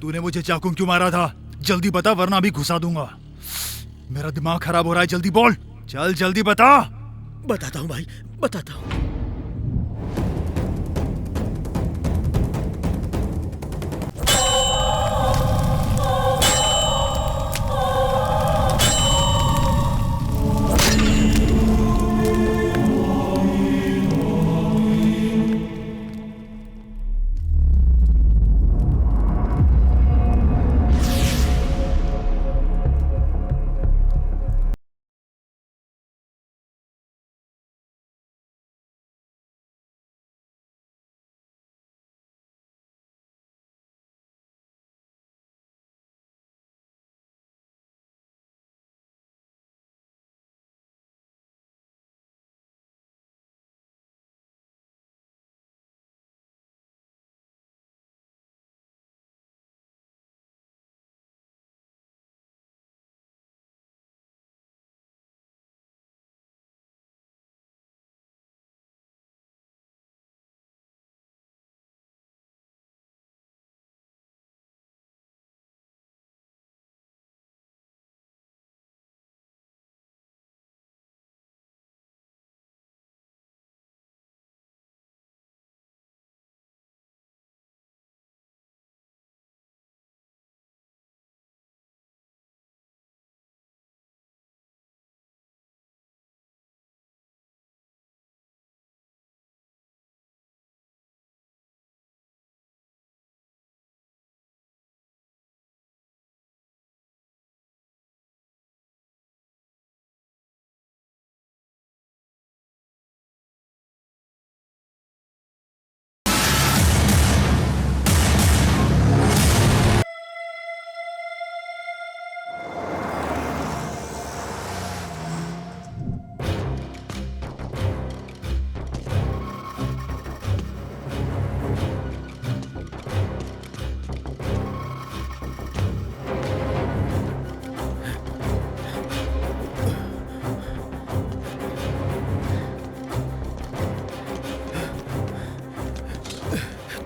तूने मुझे चाकू क्यों मारा था? जल्दी बता वरना अभी घुसा दूंगा। मेरा दिमाग खराब हो रहा है, जल्दी बोल। चल जल्दी बता। बताता हूँ भाई, बताता हूँ।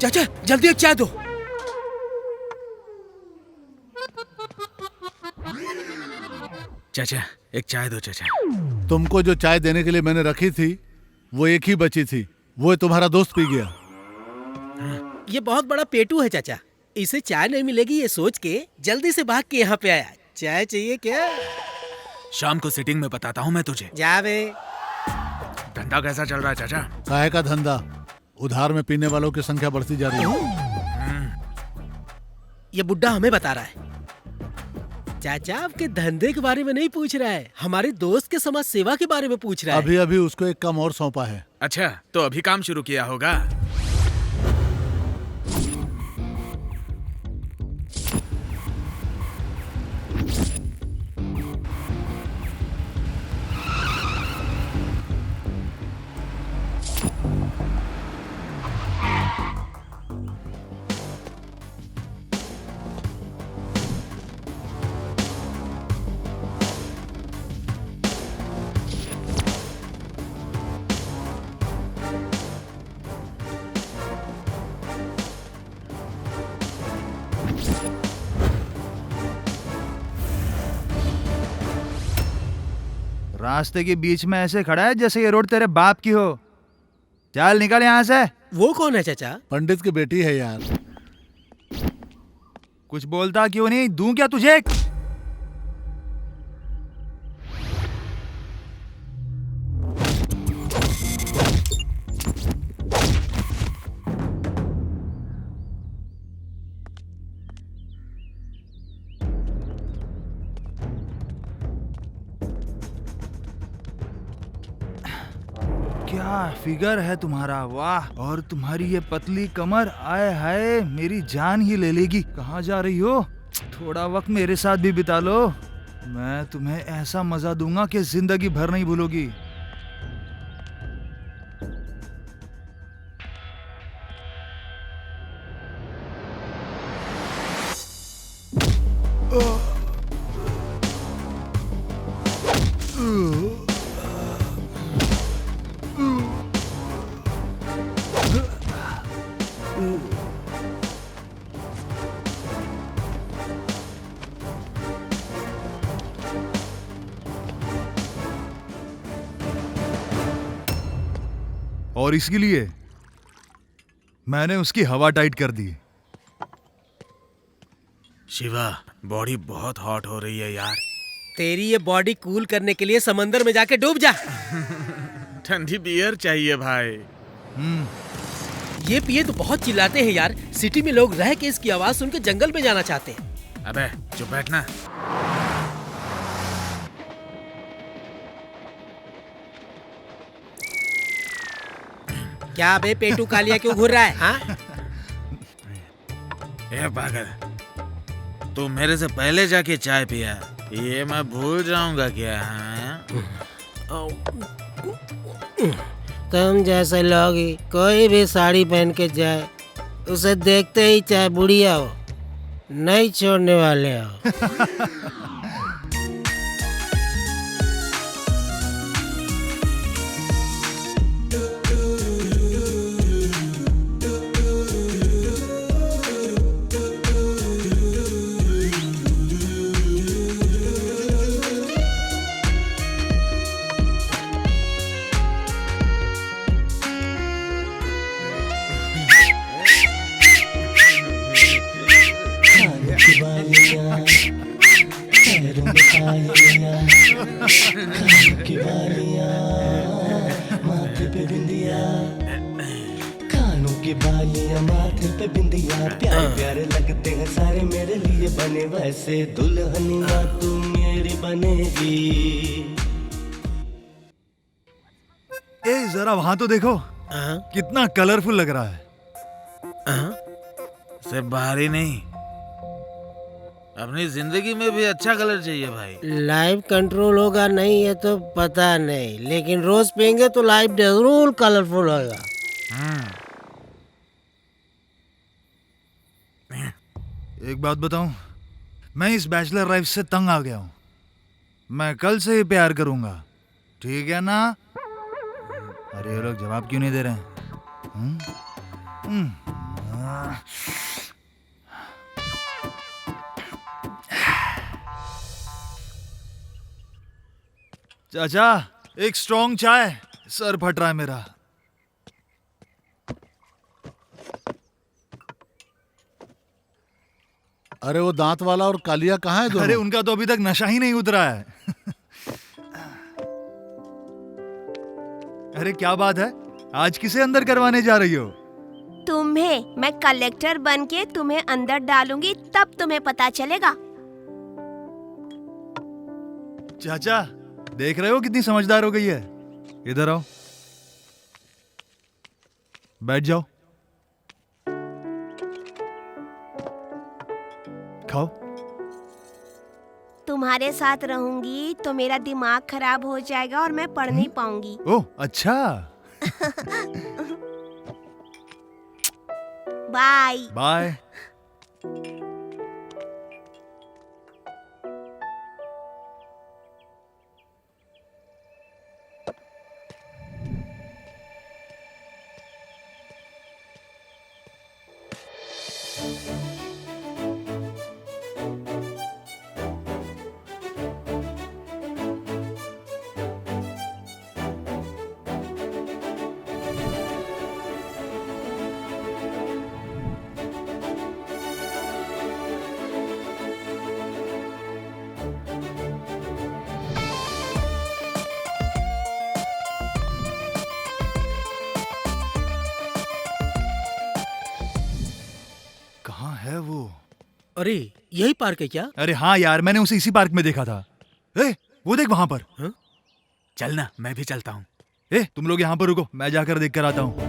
चाचा जल्दी एक चाय दो। चाचा एक चाय दो चाचा। तुमको जो चाय देने के लिए मैंने रखी थी वो एक ही बची थी, वो तुम्हारा दोस्त पी गया। ये बहुत बड़ा पेटू है चाचा, इसे चाय नहीं मिलेगी ये सोच के जल्दी से भाग के यहाँ पे आया। चाय चाहिए क्या? शाम को सिटिंग में बताता हूँ मैं तुझे। जावे। धंधा कैसा चल रहा है चाचा? काहे का धंधा, उधार में पीने वालों की संख्या बढ़ती जा रही है। ये बुड्ढा हमें बता रहा है। चाचा आपके धंधे के बारे में नहीं पूछ रहा है, हमारे दोस्त के समाज सेवा के बारे में पूछ रहा है। अभी अभी उसको एक काम और सौंपा है। अच्छा तो अभी काम शुरू किया होगा। रास्ते के बीच में ऐसे खड़ा है जैसे ये रोड तेरे बाप की हो। चल निकल यहाँ से। वो कौन है चाचा? पंडित की बेटी है यार। कुछ बोलता क्यों नहीं? दूं क्या तुझे? क्या फिगर है तुम्हारा, वाह। और तुम्हारी ये पतली कमर, आए हाय मेरी जान ही ले लेगी। कहाँ जा रही हो? थोड़ा वक्त मेरे साथ भी बिता लो, मैं तुम्हें ऐसा मजा दूंगा कि जिंदगी भर नहीं भूलोगी। और इसके लिए मैंने उसकी हवा टाइट कर दी। शिवा, बॉडी बहुत हॉट हो रही है यार। तेरी ये बॉडी कूल करने के लिए समंदर में जाके डूब जा। ठंडी बियर चाहिए भाई। ये पिए तो बहुत चिल्लाते हैं यार। सिटी में लोग रह के इसकी आवाज सुन के जंगल में जाना चाहते हैं। अबे चुप बैठना। क्या बे पेटू कालिया क्यों घूर रहा है? हाँ? ए पागल, तू मेरे से पहले जाके चाय पिया, ये मैं भूल जाऊंगा क्या? हाँ? तुम जैसे लोग ही कोई भी साड़ी पहन के जाए, उसे देखते ही चाहे बुढ़िया हो, नहीं छोड़ने वाले हो। माथे पे बिंदिया, कानों की बालियां, माथे पे बिंदिया, प्यारे प्यारे लगते हैं सारे मेरे लिए बने, वैसे दुल्हनिया तू मेरी बनेगी। ए जरा वहां तो देखो, कितना कलरफुल लग रहा है। सिर्फ बाहर ही नहीं, अपनी जिंदगी में भी अच्छा कलर चाहिए भाई। लाइव कंट्रोल होगा नहीं ये तो पता नहीं, लेकिन रोज पियेंगे तो लाइव जरूर कलरफुल होगा। एक बात बताऊं, मैं इस बैचलर लाइफ से तंग आ गया हूं। मैं कल से ही प्यार करूंगा, ठीक है ना? अरे ये लोग जवाब क्यों नहीं दे रहे हैं? चाचा, एक स्ट्रॉन्ग चाय, सर फट रहा है मेरा। अरे वो दांत वाला और कालिया कहाँ है दोनों? अरे उनका तो अभी तक नशा ही नहीं उतरा है। अरे क्या बात है, आज किसे अंदर करवाने जा रही हो? तुम्हें। मैं कलेक्टर बन के तुम्हें अंदर डालूंगी, तब तुम्हें पता चलेगा। चाचा, देख रहे हो कितनी समझदार हो गई है? इधर आओ, बैठ जाओ, खाओ। तुम्हारे साथ रहूंगी तो मेरा दिमाग खराब हो जाएगा और मैं पढ़ नहीं पाऊंगी। ओह अच्छा। Bye bye. कहाँ है वो? अरे यही पार्क है क्या? अरे हाँ यार, मैंने उसे इसी पार्क में देखा था। ए, वो देख वहां पर। चल ना, मैं भी चलता हूँ। ए, तुम लोग यहाँ पर रुको, मैं जाकर देख कर आता हूँ।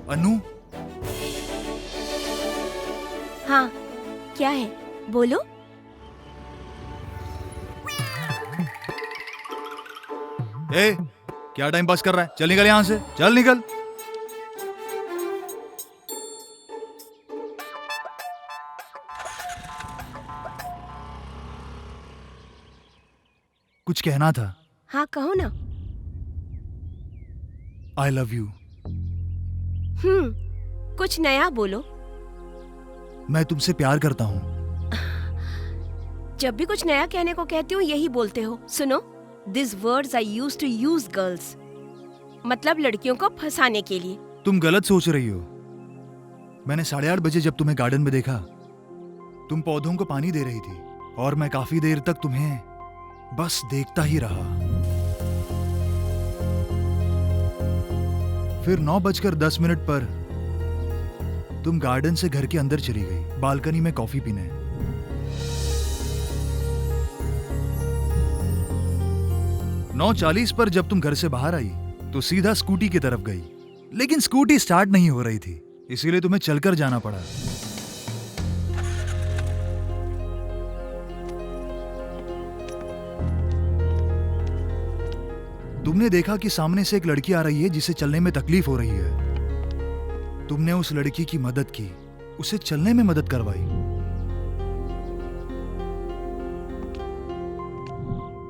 अनु, हाँ, क्या है? बोलो। ए, क्या टाइम पास कर रहा है? चल निकल यहाँ से, चल निकल। कुछ कहना था? हाँ कहो ना। I love you. कुछ नया बोलो। मैं तुमसे प्यार करता हूँ। जब भी कुछ नया कहने को कहती हूँ यही बोलते हो। सुनो, this words I used to use girls, मतलब लड़कियों को फंसाने के लिए। तुम गलत सोच रही हो। मैंने 8:30 बजे जब तुम्हें गार्डन में देखा, तुम पौधों को पानी दे रही थी और मैं काफी देर तक तुम्हें बस देखता ही रहा। फिर 9:10 पर तुम गार्डन से घर के अंदर चली गई, बालकनी में कॉफी पीने। नौ 9:40 पर जब तुम घर से बाहर आई तो सीधा स्कूटी की तरफ गई, लेकिन स्कूटी स्टार्ट नहीं हो रही थी, इसीलिए तुम्हें चलकर जाना पड़ा। तुमने देखा कि सामने से एक लड़की आ रही है जिसे चलने में तकलीफ हो रही है। तुमने उस लड़की की मदद की, उसे चलने में मदद करवाई।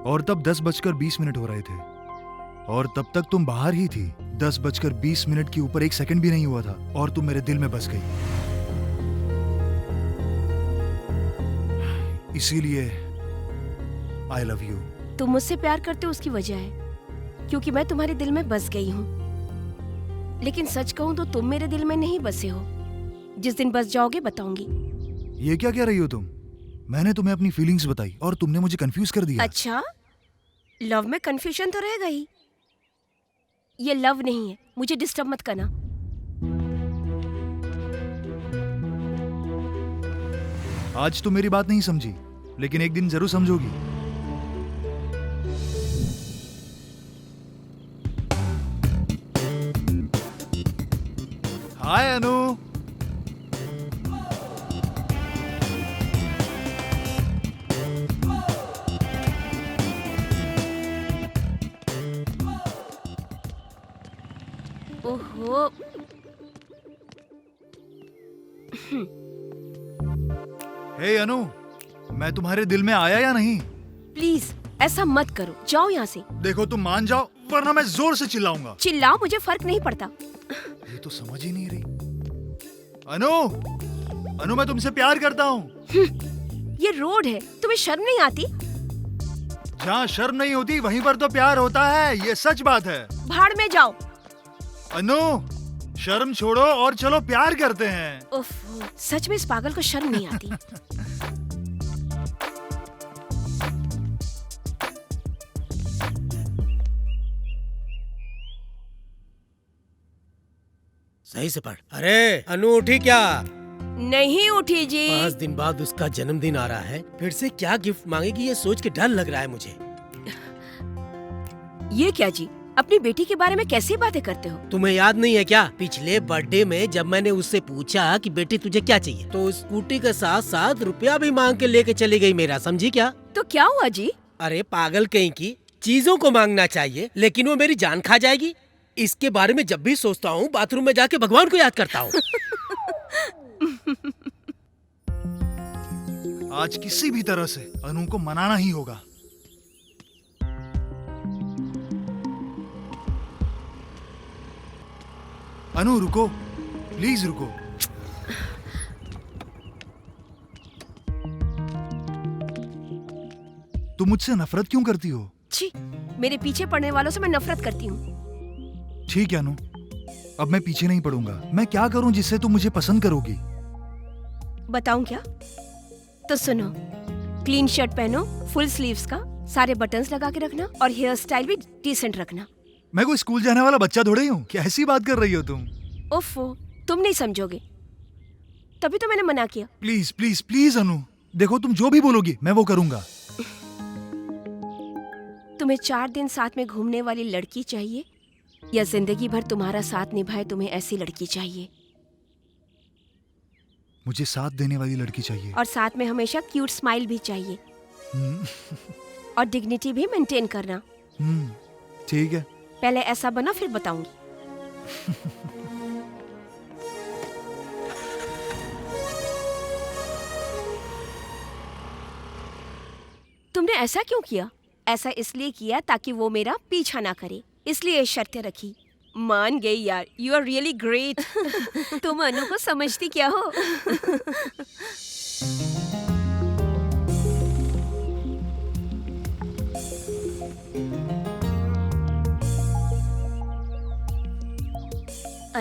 और तब 10:20 हो रहे थे और तब तक तुम बाहर ही थी। 10:20 के ऊपर 1 सेकंड भी नहीं हुआ था और तुम मेरे दिल में बस गई। इसीलिए आई लव यू। तुम मुझसे प्यार करते हो उसकी वजह है क्योंकि मैं तुम्हारे दिल में बस गई हूँ। लेकिन सच कहूँ तो तुम मेरे दिल में नहीं बसे हो। जिस दिन बस जाओगे बताऊंगी। ये क्या कह रही हो तुम? मैंने तुम्हें अपनी फीलिंग्स बताई और तुमने मुझे कंफ्यूज कर दिया। अच्छा, लव में कंफ्यूजन तो रहेगा ही। ये लव नहीं है, मुझे डिस्टर्ब मत करना। आज तो मेरी बात नहीं समझी, लेकिन एक दिन जरूर समझोगी। हाय अनु। ओहो, हे अनु, मैं तुम्हारे दिल में आया या नहीं? प्लीज ऐसा मत करो, जाओ यहाँ से। देखो तुम मान जाओ वरना मैं जोर से चिल्लाऊंगा। चिल्लाओ, मुझे फर्क नहीं पड़ता। ये तो समझ ही नहीं रही। अनु, अनु मैं तुमसे प्यार करता हूँ। ये रोड है, तुम्हें शर्म नहीं आती? जहाँ शर्म नहीं होती वहीं पर तो प्यार होता है, ये सच बात है। भाड़ में जाओ। अनु, शर्म छोड़ो और चलो प्यार करते हैं। उफ, सच में इस पागल को शर्म नहीं आती। सही से पढ़। अरे अनु उठी क्या? नहीं उठी जी। 5 दिन बाद उसका जन्मदिन आ रहा है, फिर से क्या गिफ्ट मांगेगी ये सोच के डर लग रहा है मुझे। ये क्या जी, अपनी बेटी के बारे में कैसी बातें करते हो? तुम्हें याद नहीं है क्या, पिछले बर्थडे में जब मैंने उससे पूछा कि बेटी तुझे क्या चाहिए, तो स्कूटी के साथ साथ रुपया भी मांग के लेके चली गई मेरा, समझी क्या? तो क्या हुआ जी? अरे पागल कहीं की, चीजों को मांगना चाहिए लेकिन वो मेरी जान खा जाएगी। इसके बारे में जब भी सोचता हूँ बाथरूम में जाके भगवान को याद करता हूँ। आज किसी भी तरह से अनु को मनाना ही होगा। अनु रुको, प्लीज रुको। तुम मुझसे नफरत क्यों करती हो? छी, मेरे पीछे पड़ने वालों से मैं नफरत करती हूँ। ठीक है अनु, अब मैं पीछे नहीं पड़ूंगा। मैं क्या करूं जिससे तुम मुझे पसंद करोगी? बताऊं क्या? तो सुनो, क्लीन शर्ट पहनो, फुल स्लीव्स का, सारे बटन्स लगा के रखना और हेयर स्टाइल भी डिसेंट रखना। मैं कोई स्कूल जाने वाला बच्चा थोड़ी हूँ, कैसी बात कर रही हो तुम? ओफो, तुम नहीं समझोगे, तभी तो मैंने मना किया। प्लीज प्लीज प्लीज अनु, देखो तुम जो भी बोलोगी मैं वो करूंगा। तुम्हें 4 दिन साथ में घूमने वाली लड़की चाहिए या जिंदगी भर तुम्हारा साथ निभाए तुम्हें ऐसी लड़की चाहिए? मुझे साथ देने वाली लड़की चाहिए। और साथ में हमेशा क्यूट स्माइल भी चाहिए। और डिग्निटी भी मेंटेन करना। ठीक है। पहले ऐसा बना फिर बताऊंगी। तुमने ऐसा क्यों किया? ऐसा इसलिए किया ताकि वो मेरा पीछा ना करे, इसलिए शर्तें रखी। मान गई यार, यू आर रियली ग्रेट। तुम अनु को समझती क्या हो?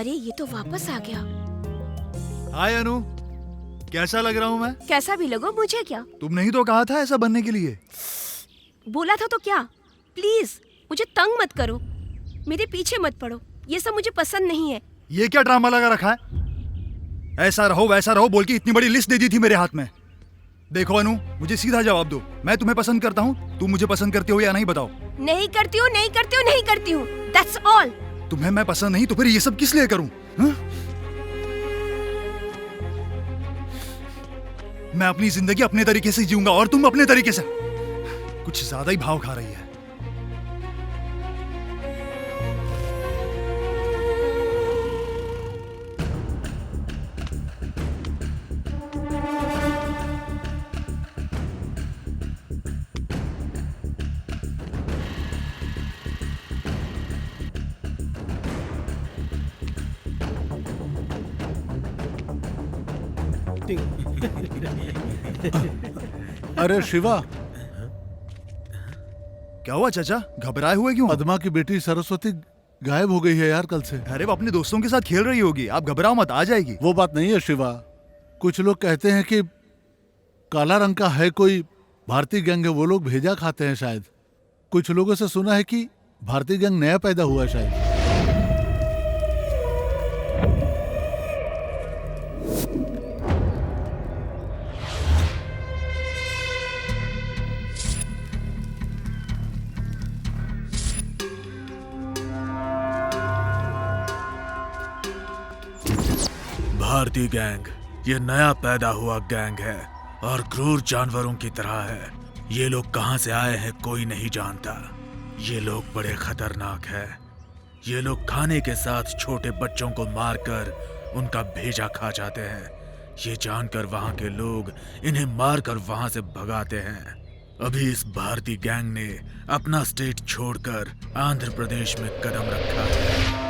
अरे ये तो वापस आ गया। हाय अनु, कैसा लग रहा हूँ मैं? कैसा भी लगो मुझे क्या, तुमने ही तो कहा था ऐसा बनने के लिए। बोला था तो क्या। प्लीज मुझे तंग मत करो, मेरे पीछे मत पड़ो, ये सब मुझे पसंद नहीं है। ये क्या ड्रामा लगा रखा है? ऐसा रहो वैसा रहो बोल के इतनी बड़ी लिस्ट दे दी थी मेरे हाथ में। देखो अनु, मुझे सीधा जवाब दो, मैं तुम्हें पसंद करता हूँ, तुम मुझे पसंद करते हो या नहीं बताओ। नहीं करती हूँ, नहीं करती हूँ, नहीं करती हूँ, दैट्स ऑल। तुम्हें मैं पसंद नहीं तो फिर ये सब किस लिए करूं? हाँ? मैं अपनी जिंदगी अपने तरीके से जीऊंगा और तुम अपने तरीके से। कुछ ज्यादा ही भाव खा रही है। अरे शिवा, क्या हुआ चाचा, घबराए हुए क्यों? पद्मा की बेटी सरस्वती गायब हो गई है यार कल से। अरे वो अपने दोस्तों के साथ खेल रही होगी, आप घबराओ मत, आ जाएगी। वो बात नहीं है शिवा, कुछ लोग कहते हैं कि काला रंग का है कोई भारतीय गैंग है, वो लोग भेजा खाते हैं शायद। कुछ लोगों से सुना है कि भारतीय गैंग नया पैदा हुआ है शायद। भारतीय गैंग ये नया पैदा हुआ गैंग है और क्रूर जानवरों की तरह है। ये लोग कहां से आए हैं कोई नहीं जानता। ये लोग बड़े खतरनाक हैं। ये लोग खाने के साथ छोटे बच्चों को मारकर उनका भेजा खा जाते हैं। ये जानकर वहां के लोग इन्हें मारकर वहां से भगाते हैं। अभी इस भारतीय गैंग ने अपना स्टेट छोड़कर आंध्र प्रदेश में कदम रखा है।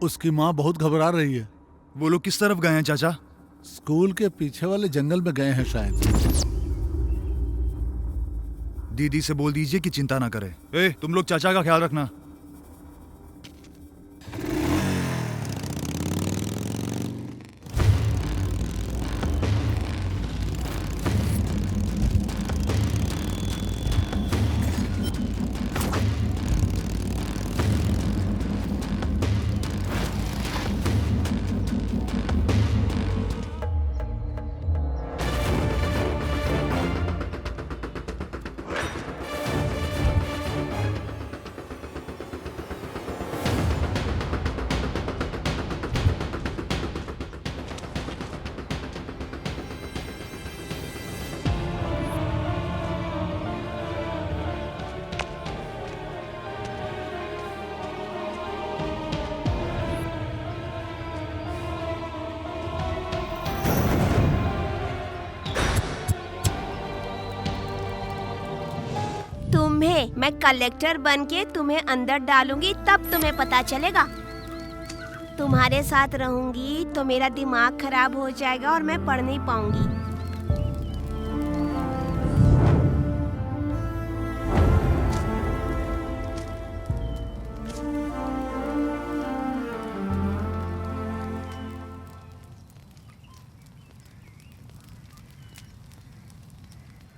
उसकी माँ बहुत घबरा रही है। वो लोग किस तरफ गए हैं चाचा? स्कूल के पीछे वाले जंगल में गए हैं शायद। दीदी से बोल दीजिए कि चिंता ना करे। ए, तुम लोग चाचा का ख्याल रखना। मैं कलेक्टर बनके तुम्हें अंदर डालूंगी, तब तुम्हें पता चलेगा। तुम्हारे साथ रहूंगी तो मेरा दिमाग खराब हो जाएगा और मैं पढ़ नहीं पाऊंगी।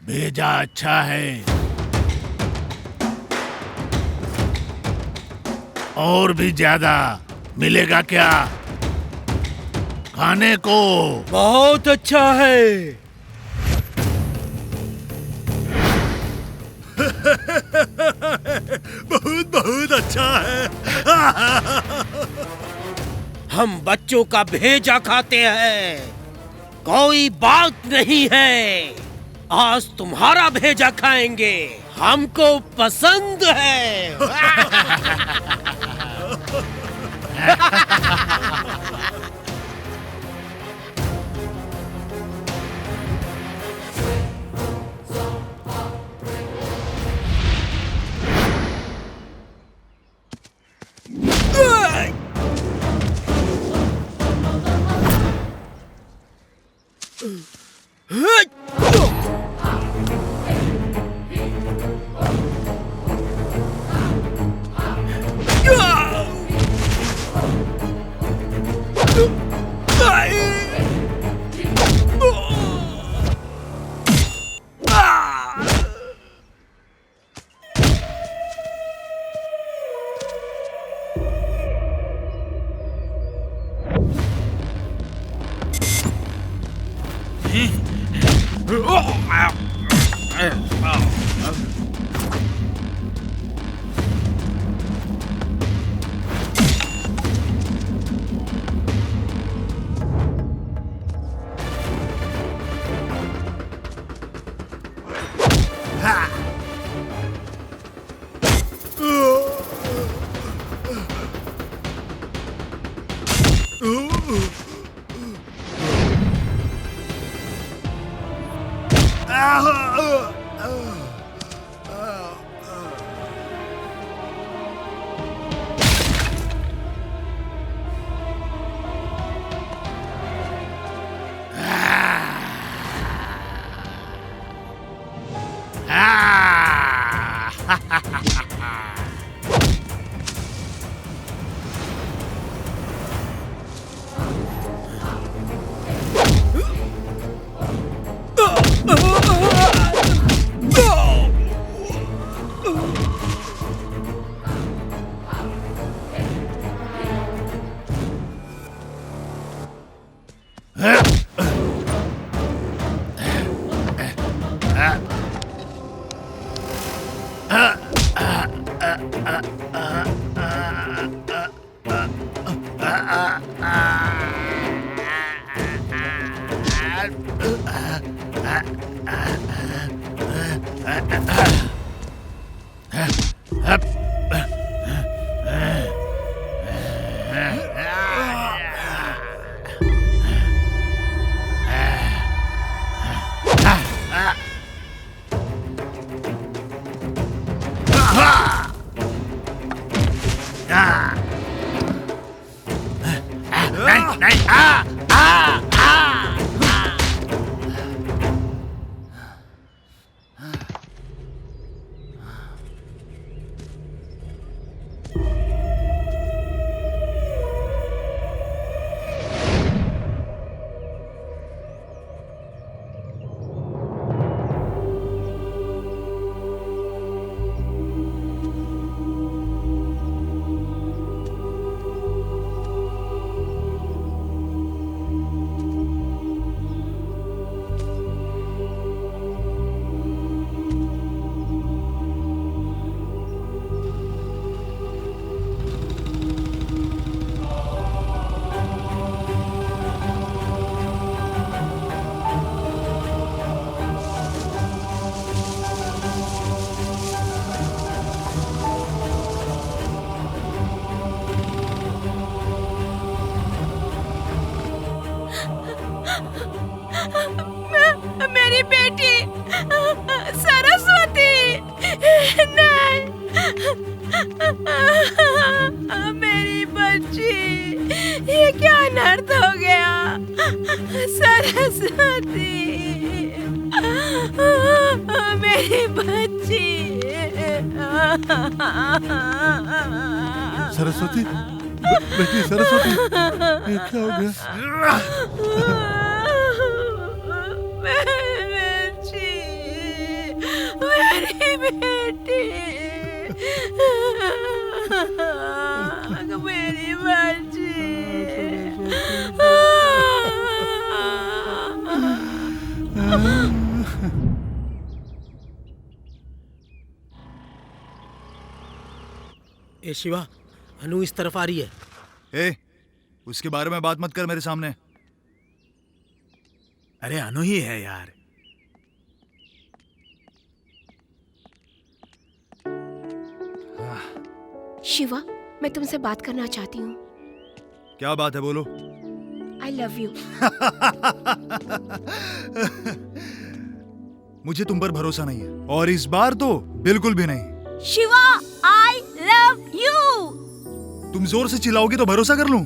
भेजा अच्छा है, और भी ज्यादा मिलेगा क्या खाने को? बहुत अच्छा है। बहुत बहुत अच्छा है। हम बच्चों का भेजा खाते हैं, कोई बात नहीं है। आज तुम्हारा भेजा खाएंगे, हमको पसंद है। मेरी बेटी सरस्वती, नहीं, मेरी बच्ची, ये क्या अनर्थ हो गया? सरस्वती, मेरी बच्ची। सरस्वती, बेटी सरस्वती, ये क्या हो गया? मेरी बेटी, मेरी बच्ची। ए शिवा, अनु इस तरफ आ रही है। ए, उसके बारे में बात मत कर मेरे सामने। अरे अनु ही है यार। शिवा, मैं तुमसे बात करना चाहती हूँ। क्या बात है, बोलो। I love you. मुझे तुम पर भरोसा नहीं है, और इस बार तो बिल्कुल भी नहीं। Shiva, I love you. तुम जोर से चिल्लाओगी तो भरोसा कर लूं?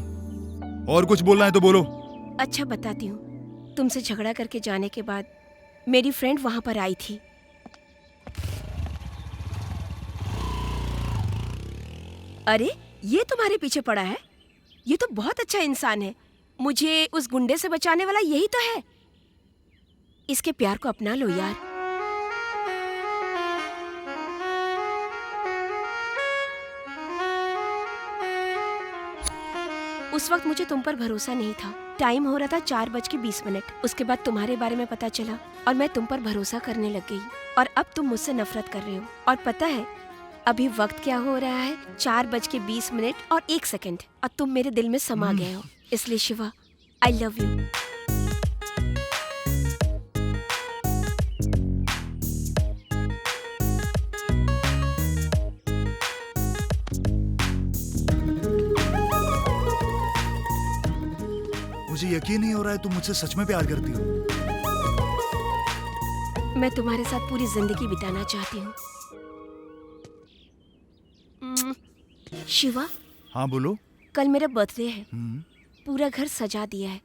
और कुछ बोलना है तो बोलो। अच्छा, बताती हूँ। तुमसे झगड़ा करके जाने के बाद मेरी फ्रेंड वहां पर आई थी। अरे, ये तुम्हारे पीछे पड़ा है? ये तो बहुत अच्छा इंसान है। मुझे उस गुंडे से बचाने वाला यही तो है। इसके प्यार को अपना लो यार। उस वक्त मुझे तुम पर भरोसा नहीं था। टाइम हो रहा था 4:20। उसके बाद तुम्हारे बारे में पता चला और मैं तुम पर भरोसा करने लग गई। और अब तुम मुझसे नफरत कर रहे हो। और पता है अभी वक्त क्या हो रहा है? 4:20 और 1 सेकंड। और तुम मेरे दिल में समा गए हो। इसलिए शिवा, आई लव यू। मुझे यकीन नहीं हो रहा है तुम मुझसे सच में प्यार करती हो। मैं तुम्हारे साथ पूरी जिंदगी बिताना चाहती हूँ। शिवा, हाँ बोलो। कल मेरा बर्थडे है। हम्म, पूरा घर सजा दिया है।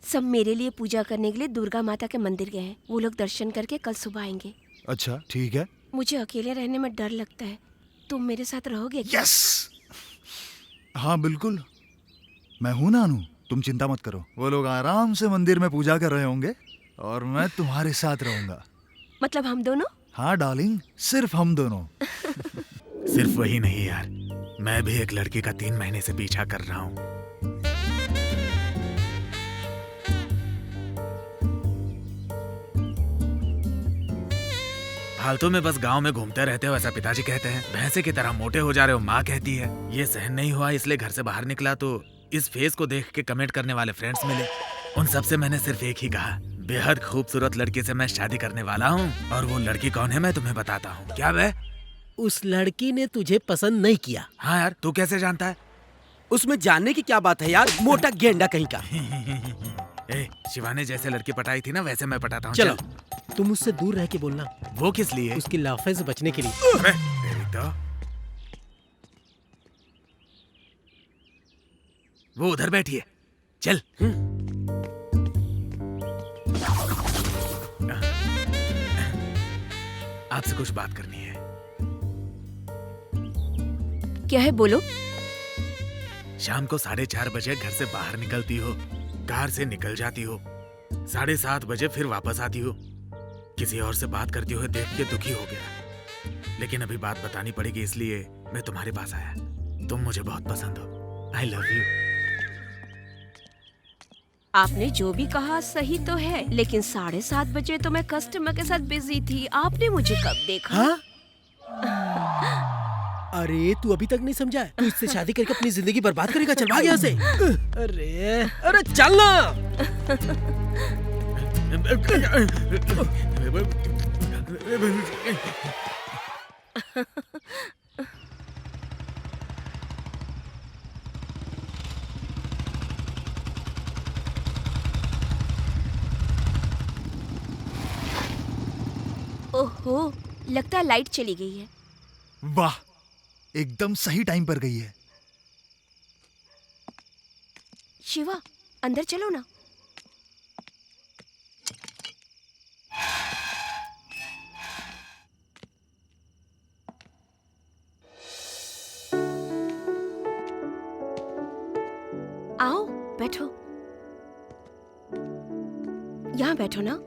सब मेरे लिए पूजा करने के लिए दुर्गा माता के मंदिर गए हैं। वो लोग दर्शन करके कल सुबह आएंगे। अच्छा ठीक है। मुझे अकेले रहने में डर लगता है। तुम मेरे साथ रहोगे क्या? यस, हाँ बिल्कुल, मैं हूं नानू, तुम चिंता मत करो। वो लोग आराम से मंदिर में पूजा कर रहे होंगे और मैं तुम्हारे साथ रहूंगा। मतलब हम दोनों? हाँ डार्लिंग, सिर्फ हम दोनों। सिर्फ वही नहीं यार, मैं भी एक लड़की का 3 महीने से पीछा कर रहा हूँ। फालतू में बस गांव में घूमते रहते हो ऐसा पिताजी कहते हैं। भैंसे की तरह मोटे हो जा रहे हो माँ कहती है। ये सहन नहीं हुआ इसलिए घर से बाहर निकला तो इस फेस को देख के कमेंट करने वाले फ्रेंड्स मिले। उन सब से मैंने सिर्फ एक ही कहा, बेहद खूबसूरत लड़की से मैं शादी करने वाला हूँ। और वो लड़की कौन है मैं तुम्हें बताता हूँ। क्या बे? उस लड़की ने तुझे पसंद नहीं किया। हाँ यार, तू कैसे जानता है? उसमें जानने की क्या बात है यार, मोटा गेंडा कहीं का। ए, शिवा ने जैसे लड़की पटाई थी ना वैसे मैं पटाता हूँ। चलो तुम उससे दूर रह के बोलना। वो किस लिए? उसकी लाफे से बचने के लिए। अबे, तेरी तो। वो उधर बैठी है, चल। आपसे कुछ बात करनी है। क्या है, बोलो। शाम को 4:30 बजे घर से बाहर निकलती हो, कार से निकल जाती हो, 7:30 बजे फिर वापस आती हो। किसी और से बात करते हुए देख के दुखी हो गया, लेकिन अभी बात बतानी पड़ेगी इसलिए मैं तुम्हारे पास आया। तुम मुझे बहुत पसंद हो। I love you. आपने जो भी कहा सही तो है, लेकिन 7:30 बजे तो मैं कस्टमर के साथ बिजी थी। आपने मुझे कब देखा? हाँ? अरे तू अभी तक नहीं समझा है? तू इससे शादी करके अपनी जिंदगी बर्बाद करेगा। चल भाग यहाँ से। अरे चल ना। ओहो, लगता है लाइट चली गई है। वाह, एकदम सही टाइम पर गई है। शिवा, अंदर चलो ना। आओ बैठो। यहाँ बैठो ना,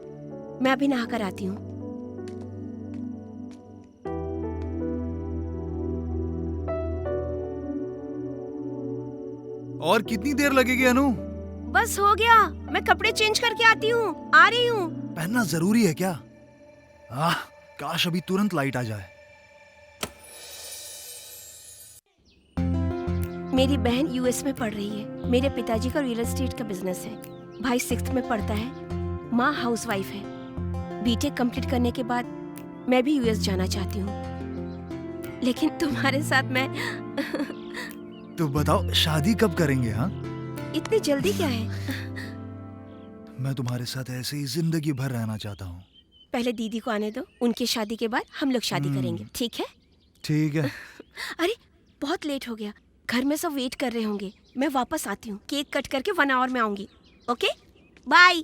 मैं अभी नहा कर आती हूँ। और कितनी देर लगेगी अनु? बस हो गया, मैं कपड़े चेंज करके आती हूँ। आ रही हूँ। पहनना जरूरी है क्या? काश अभी तुरंत लाइट आ जाए। मेरी बहन यूएस में पढ़ रही है। मेरे पिताजी का रियल एस्टेट का बिजनेस है। भाई 6th में पढ़ता है। माँ हाउसवाइफ है। बीटेक कंप्लीट करने के बाद मैं भी यूएस जाना चाहती हूँ, लेकिन तुम्हारे साथ मैं तो बताओ शादी कब करेंगे? हाँ, इतनी जल्दी क्या है? मैं तुम्हारे साथ ऐसे ही जिंदगी भर रहना चाहता हूँ। पहले दीदी को आने दो, उनकी शादी के बाद हम लोग शादी करेंगे, ठीक है? ठीक है। अरे बहुत लेट हो गया, घर में सब वेट कर रहे होंगे। मैं वापस आती हूँ, केक कट करके 1 आवर में आऊंगी। Okay, bye.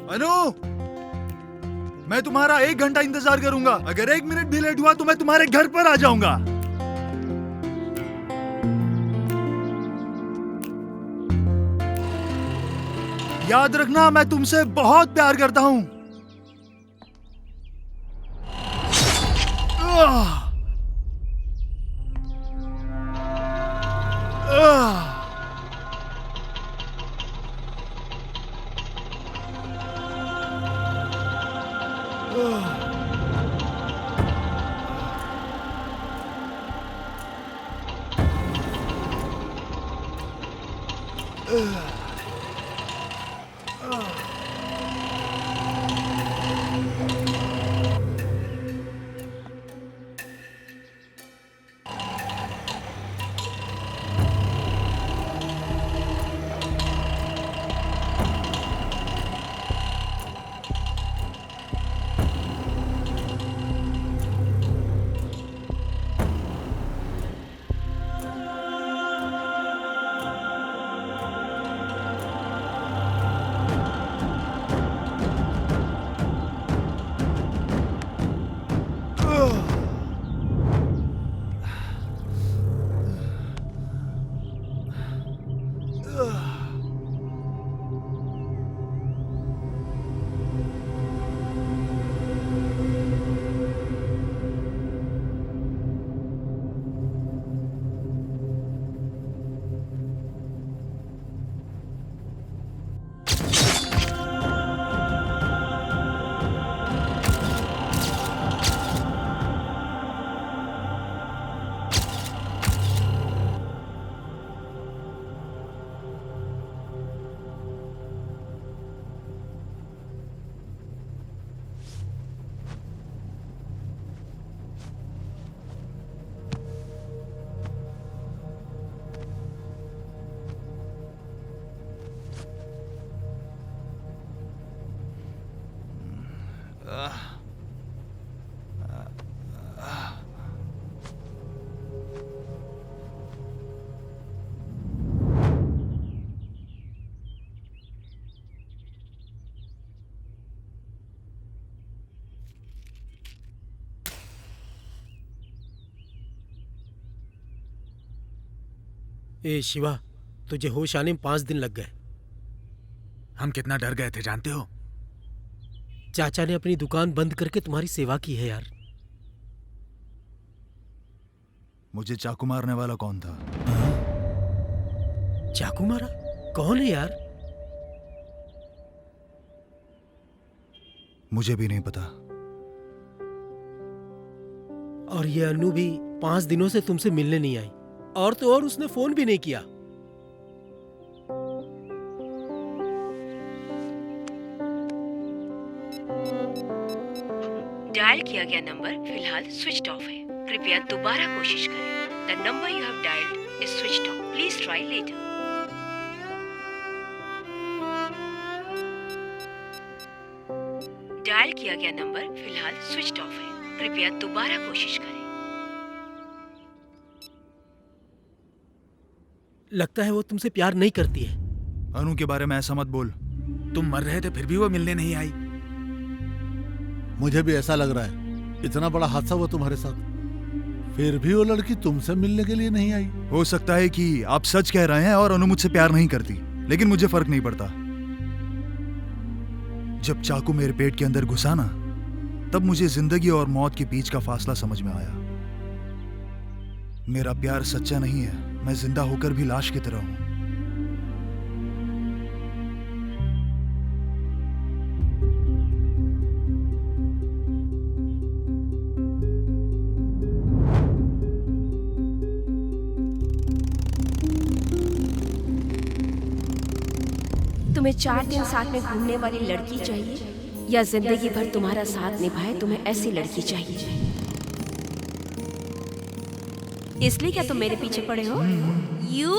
अनु, मैं तुम्हारा 1 घंटा इंतजार करूंगा। अगर 1 मिनट भी लेट हुआ तो मैं तुम्हारे घर पर आ जाऊंगा। याद रखना, मैं तुमसे बहुत प्यार करता हूं। ए शिवा, तुझे होश आने में 5 दिन लग गए। हम कितना डर गए थे जानते हो? चाचा ने अपनी दुकान बंद करके तुम्हारी सेवा की है यार। मुझे चाकू मारने वाला कौन था? चाकू मारा? कौन है यार? मुझे भी नहीं पता। और ये अनु भी 5 दिनों से तुमसे मिलने नहीं आई, और तो और उसने फोन भी नहीं किया। डायल किया गया नंबर फिलहाल स्विच ऑफ है, कृपया दोबारा कोशिश करें। The number you have dialled is switched off, please try later. Dial किया गया नंबर फिलहाल स्विच ऑफ है, कृपया दोबारा कोशिश करें। लगता है वो तुमसे प्यार नहीं करती है। अनु के बारे में ऐसा मत बोल। तुम मर रहे थे फिर भी वो मिलने नहीं आई। मुझे भी ऐसा लग रहा है। इतना बड़ा हादसा हुआ तुम्हारे साथ, फिर भी वो लड़की तुमसे मिलने के लिए नहीं आई। हो सकता है कि आप सच कह रहे हैं और अनु मुझसे प्यार नहीं करती, लेकिन मुझे फर्क नहीं पड़ता। जब चाकू मेरे पेट के अंदर घुसा ना, तब मुझे जिंदगी और मौत के बीच का फासला समझ में आया। मेरा प्यार सच्चा नहीं है, मैं जिंदा होकर भी लाश की तरह हूं। तुम्हें 4 दिन साथ में घूमने वाली लड़की चाहिए या जिंदगी भर तुम्हारा साथ निभाए तुम्हें ऐसी लड़की चाहिए? इसलिए क्या तुम मेरे पीछे पड़े हो? यू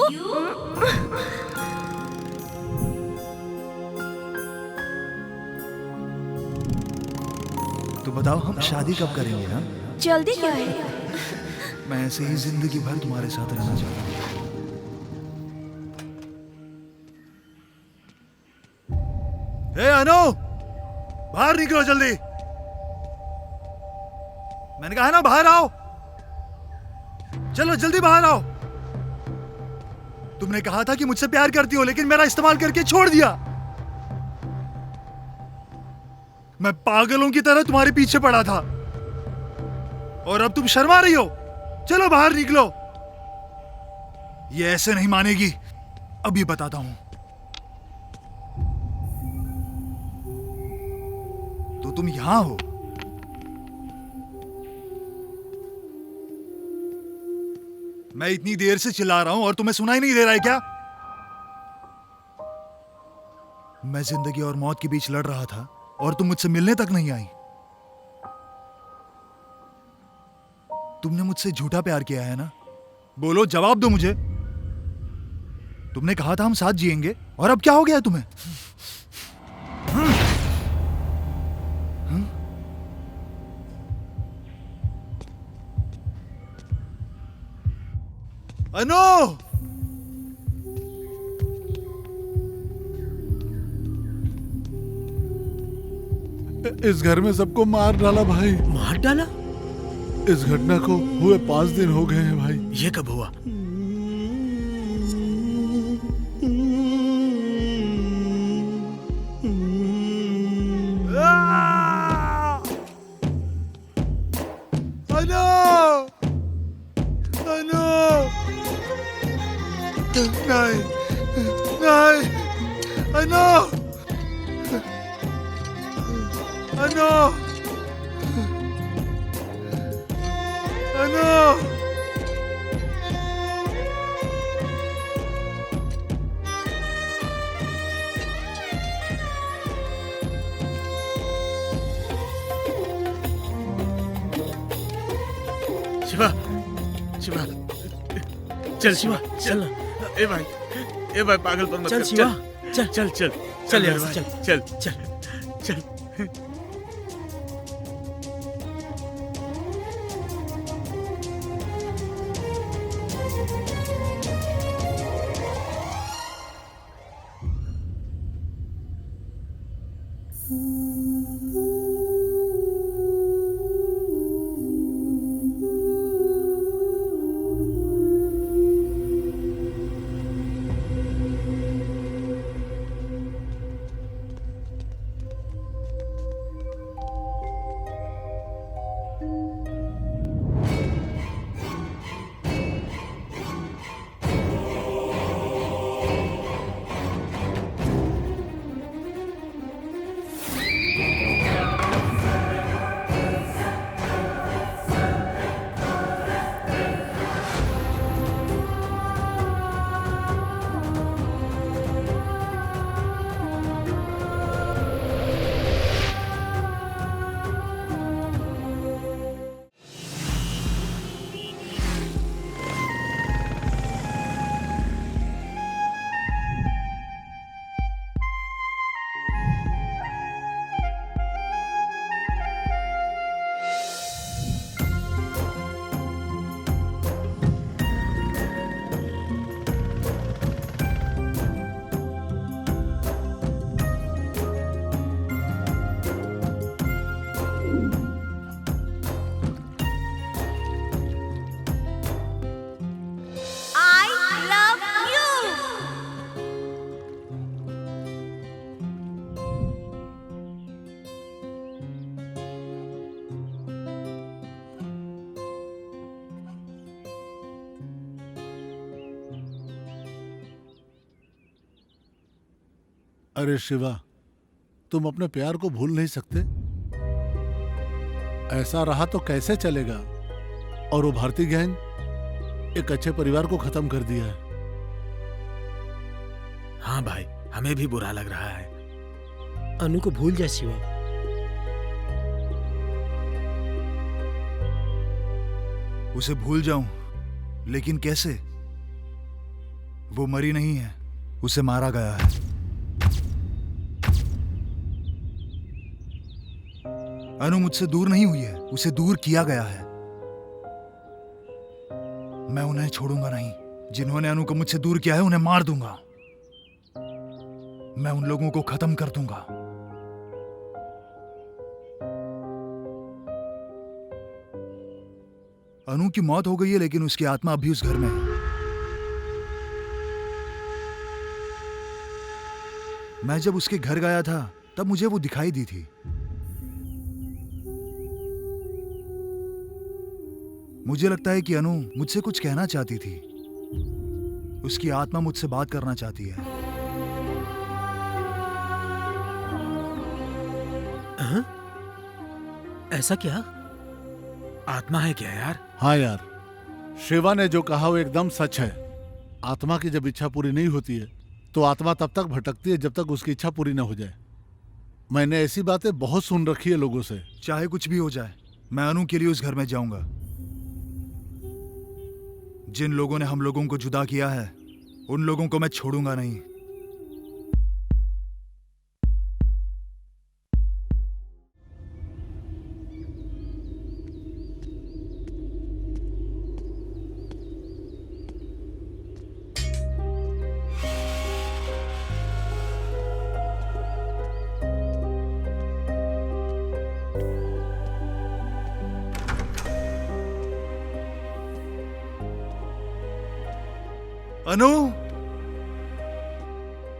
तो बताओ, हम शादी कब करेंगे? हाँ, जल्दी क्या है? मैं ऐसे ही जिंदगी भर तुम्हारे साथ रहना चाहता हूँ। ए अनु, बाहर निकलो जल्दी। मैंने कहा है ना बाहर आओ, चलो जल्दी बाहर आओ। तुमने कहा था कि मुझसे प्यार करती हो, लेकिन मेरा इस्तेमाल करके छोड़ दिया। मैं पागलों की तरह तुम्हारे पीछे पड़ा था और अब तुम शर्मा रही हो। चलो बाहर निकलो। ये ऐसे नहीं मानेगी, अभी बताता हूं। तो तुम यहां हो। मैं इतनी देर से चिल्ला रहा हूं और तुम्हें सुनाई नहीं दे रहा है क्या? मैं जिंदगी और मौत के बीच लड़ रहा था और तुम मुझसे मिलने तक नहीं आई। तुमने मुझसे झूठा प्यार किया है ना? बोलो, जवाब दो मुझे। तुमने कहा था हम साथ जिएंगे, और अब क्या हो गया तुम्हें? अनु! इस घर में सबको मार डाला भाई। मार डाला? इस घटना को हुए 5 दिन हो गए हैं भाई। ये कब हुआ? अनु! अनु! नहीं, नहीं, अनु! अनु! अनु! शिवा, शिवा, चल शिवा, चल। ए भाई पागलपन मत चल कर। शिवा, चल चल चल चल यहाँ मेरे से, भाई, चल चल चल। चल। अरे शिवा, तुम अपने प्यार को भूल नहीं सकते? ऐसा रहा तो कैसे चलेगा? और वो भारती गैंग एक अच्छे परिवार को खत्म कर दिया है। हाँ भाई, हमें भी बुरा लग रहा है। अनु को भूल जा शिवा। उसे भूल जाऊं, लेकिन कैसे? वो मरी नहीं है, उसे मारा गया है। अनु मुझसे दूर नहीं हुई है, उसे दूर किया गया है। मैं उन्हें छोड़ूंगा नहीं। जिन्होंने अनु को मुझसे दूर किया है उन्हें मार दूंगा। मैं उन लोगों को खत्म कर दूंगा। अनु की मौत हो गई है, लेकिन उसकी आत्मा अभी उस घर में है। मैं जब उसके घर गया था तब मुझे वो दिखाई दी थी। मुझे लगता है कि अनु मुझसे कुछ कहना चाहती थी। उसकी आत्मा मुझसे बात करना चाहती है। ऐसा क्या? आत्मा है क्या यार? हाँ यार, शिवा ने जो कहा वो एकदम सच है। आत्मा की जब इच्छा पूरी नहीं होती है तो आत्मा तब तक भटकती है जब तक उसकी इच्छा पूरी न हो जाए। मैंने ऐसी बातें बहुत सुन रखी है लोगों से। चाहे कुछ भी हो जाए, मैं अनु के लिए उस घर में जाऊंगा। जिन लोगों ने हम लोगों को जुदा किया है, उन लोगों को मैं छोड़ूंगा नहीं। अनु,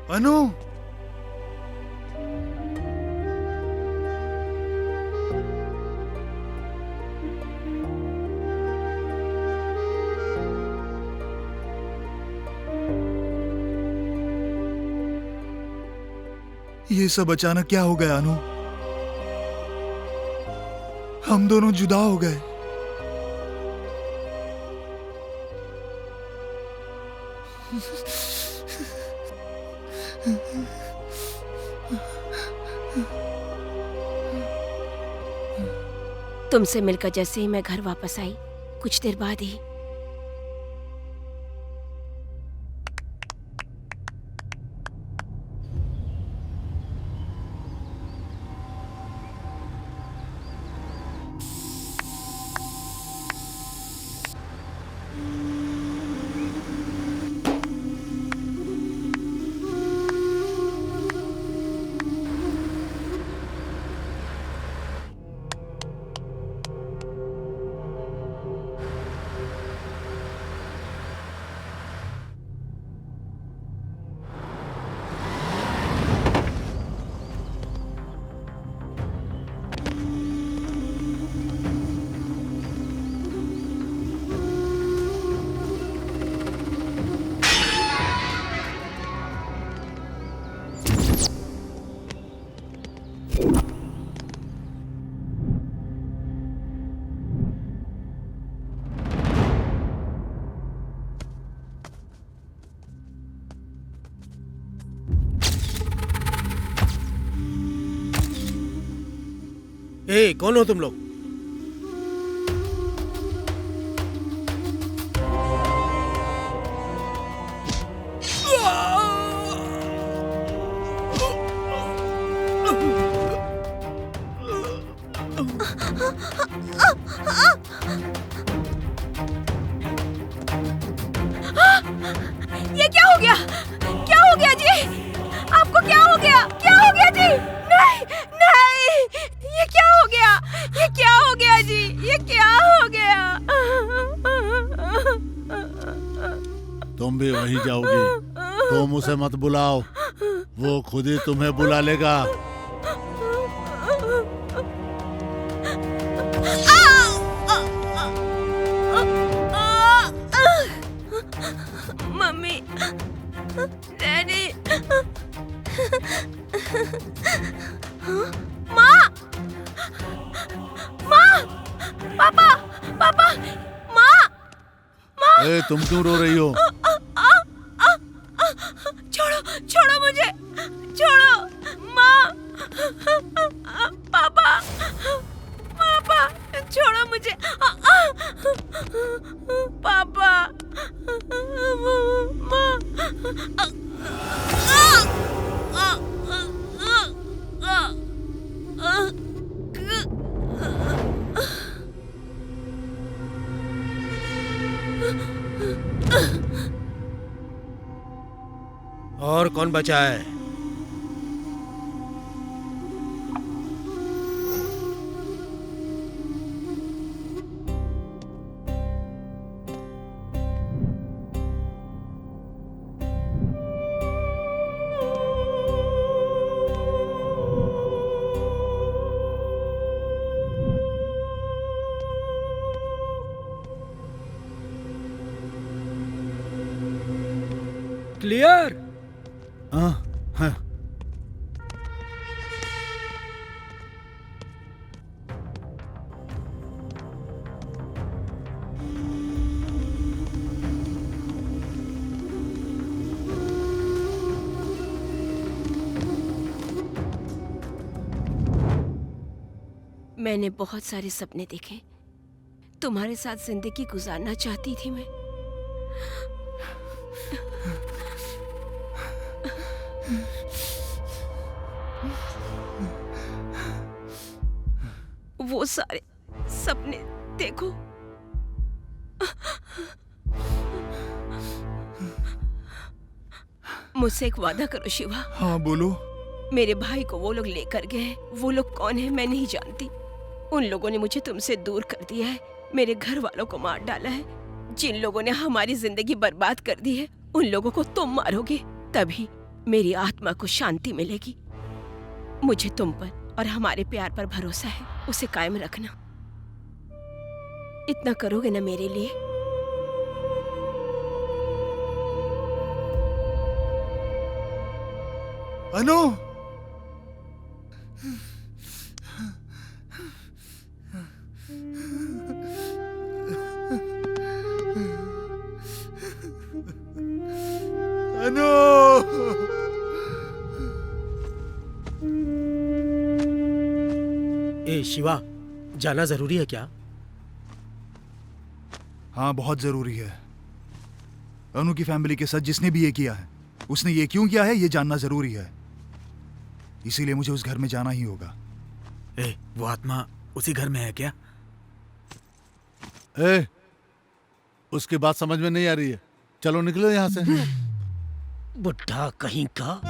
अनु, ये सब अचानक क्या हो गया अनु? हम दोनों जुदा हो गए। तुमसे मिलकर जैसे ही मैं घर वापस आई, कुछ देर बाद ही ए, कौन हो तुम लोग? ये क्या हो गया? क्या हो गया जी? आपको क्या हो गया? क्या हो गया जी? नहीं, नहीं, ये क्या हो गया? ये क्या हो गया जी? ये क्या हो गया? तुम भी वहीं जाओगी। तुम उसे मत बुलाओ, वो खुद ही तुम्हें बुला लेगा। मम्मी, डैडी, माँ, माँ, पापा, पापा, माँ, माँ। ए, तुम क्यों रो रही हो? छोड़ो, छोड़ो मुझे, छोड़ो, माँ, पापा, पापा, छोड़ो मुझे, पापा, माँ। और कौन बचा है? क्लियर। हाँ। मैंने बहुत सारे सपने देखे। तुम्हारे साथ जिंदगी गुजारना चाहती थी मैं। वो सारे सपने देखो। मुझसे एक वादा करो शिवा। हाँ बोलो। मेरे भाई को वो लोग लेकर गए। वो लोग कौन है मैं नहीं जानती। उन लोगों ने मुझे तुमसे दूर कर दिया है। मेरे घर वालों को मार डाला है। जिन लोगों ने हमारी जिंदगी बर्बाद कर दी है उन लोगों को तुम मारोगे, तभी मेरी आत्मा को शांति मिलेगी। मुझे तुम पर और हमारे प्यार पर भरोसा है, उसे कायम रखना। इतना करोगे ना मेरे लिए? अनु, अनु, ए शिवा, जाना जरूरी है क्या? हाँ बहुत जरूरी है। अनु की फैमिली के साथ जिसने भी ये किया है, उसने ये क्यों किया है ये जानना जरूरी है। इसीलिए मुझे उस घर में जाना ही होगा। वो आत्मा उसी घर में है क्या? उसकी बात समझ में नहीं आ रही है। चलो निकलो यहाँ से। बुढ़ा कहीं का।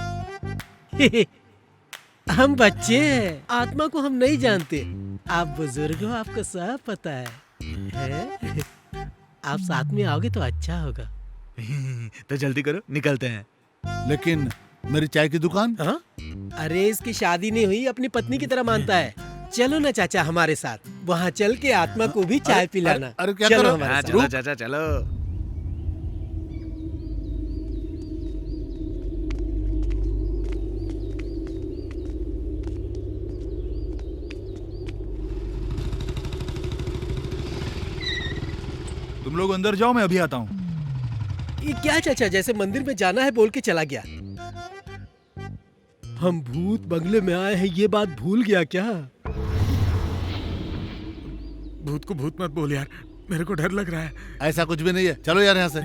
हम बच्चे हैं, आत्मा को हम नहीं जानते। आप बुजुर्ग हो, आपको सब पता है? आप साथ में आओगे तो अच्छा होगा। तो जल्दी करो, निकलते हैं। लेकिन मेरी चाय की दुकान? हाँ? अरे इसकी शादी नहीं हुई, अपनी पत्नी की तरह मानता है। चलो ना चाचा हमारे साथ, वहाँ चल के आत्मा को भी चाय पिलाना। अरे क्या चलो करो? हमारे साथ। चलो चाचा चलो। तुम लोग अंदर जाओ, मैं अभी आता हूँ। ये क्या चाचा, जैसे मंदिर में जाना है बोल के चला गया। हम भूत बंगले में आए हैं ये बात भूल गया क्या? भूत को भूत मत बोल यार, मेरे को डर लग रहा है। ऐसा कुछ भी नहीं है। चलो यार यहाँ से।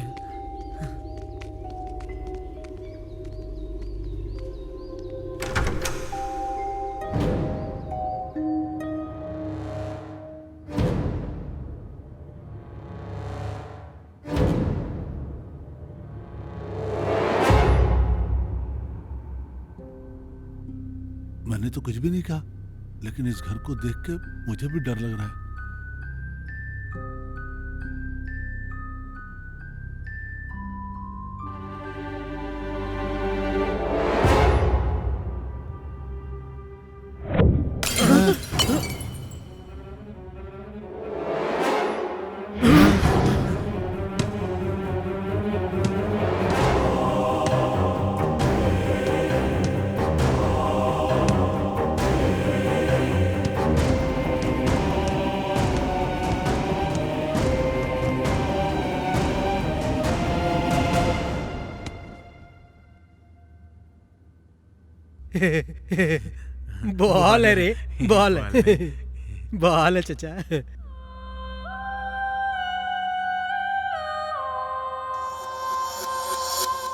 मैंने तो कुछ भी नहीं कहा, लेकिन इस घर को देख के मुझे भी डर लग रहा है। बॉल है रे, बॉल है। बॉल है चाचा।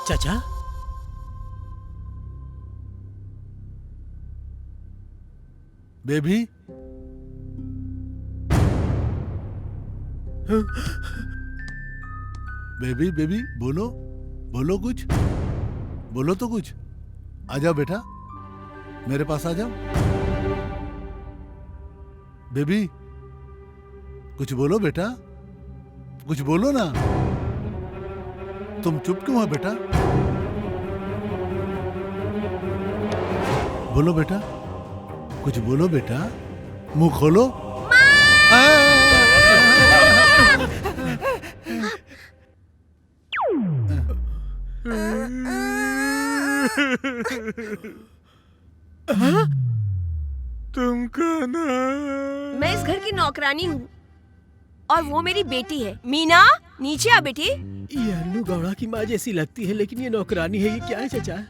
चाचा बेबी, बेबी बेबी बोलो, बोलो कुछ, बोलो तो कुछ। आ जाओ बेटा, मेरे पास आ जाओ। बेबी कुछ बोलो बेटा, कुछ बोलो ना। तुम चुप क्यों हो बेटा? बोलो बेटा, कुछ बोलो बेटा, मुंह खोलो। तुम कौन हो? मैं इस घर की नौकरानी हूँ और वो मेरी बेटी है। मीना, नीचे आ बेटी। ये अन्नू गौड़ा की माँ जैसी लगती है, लेकिन ये नौकरानी है। ये क्या है चाचा?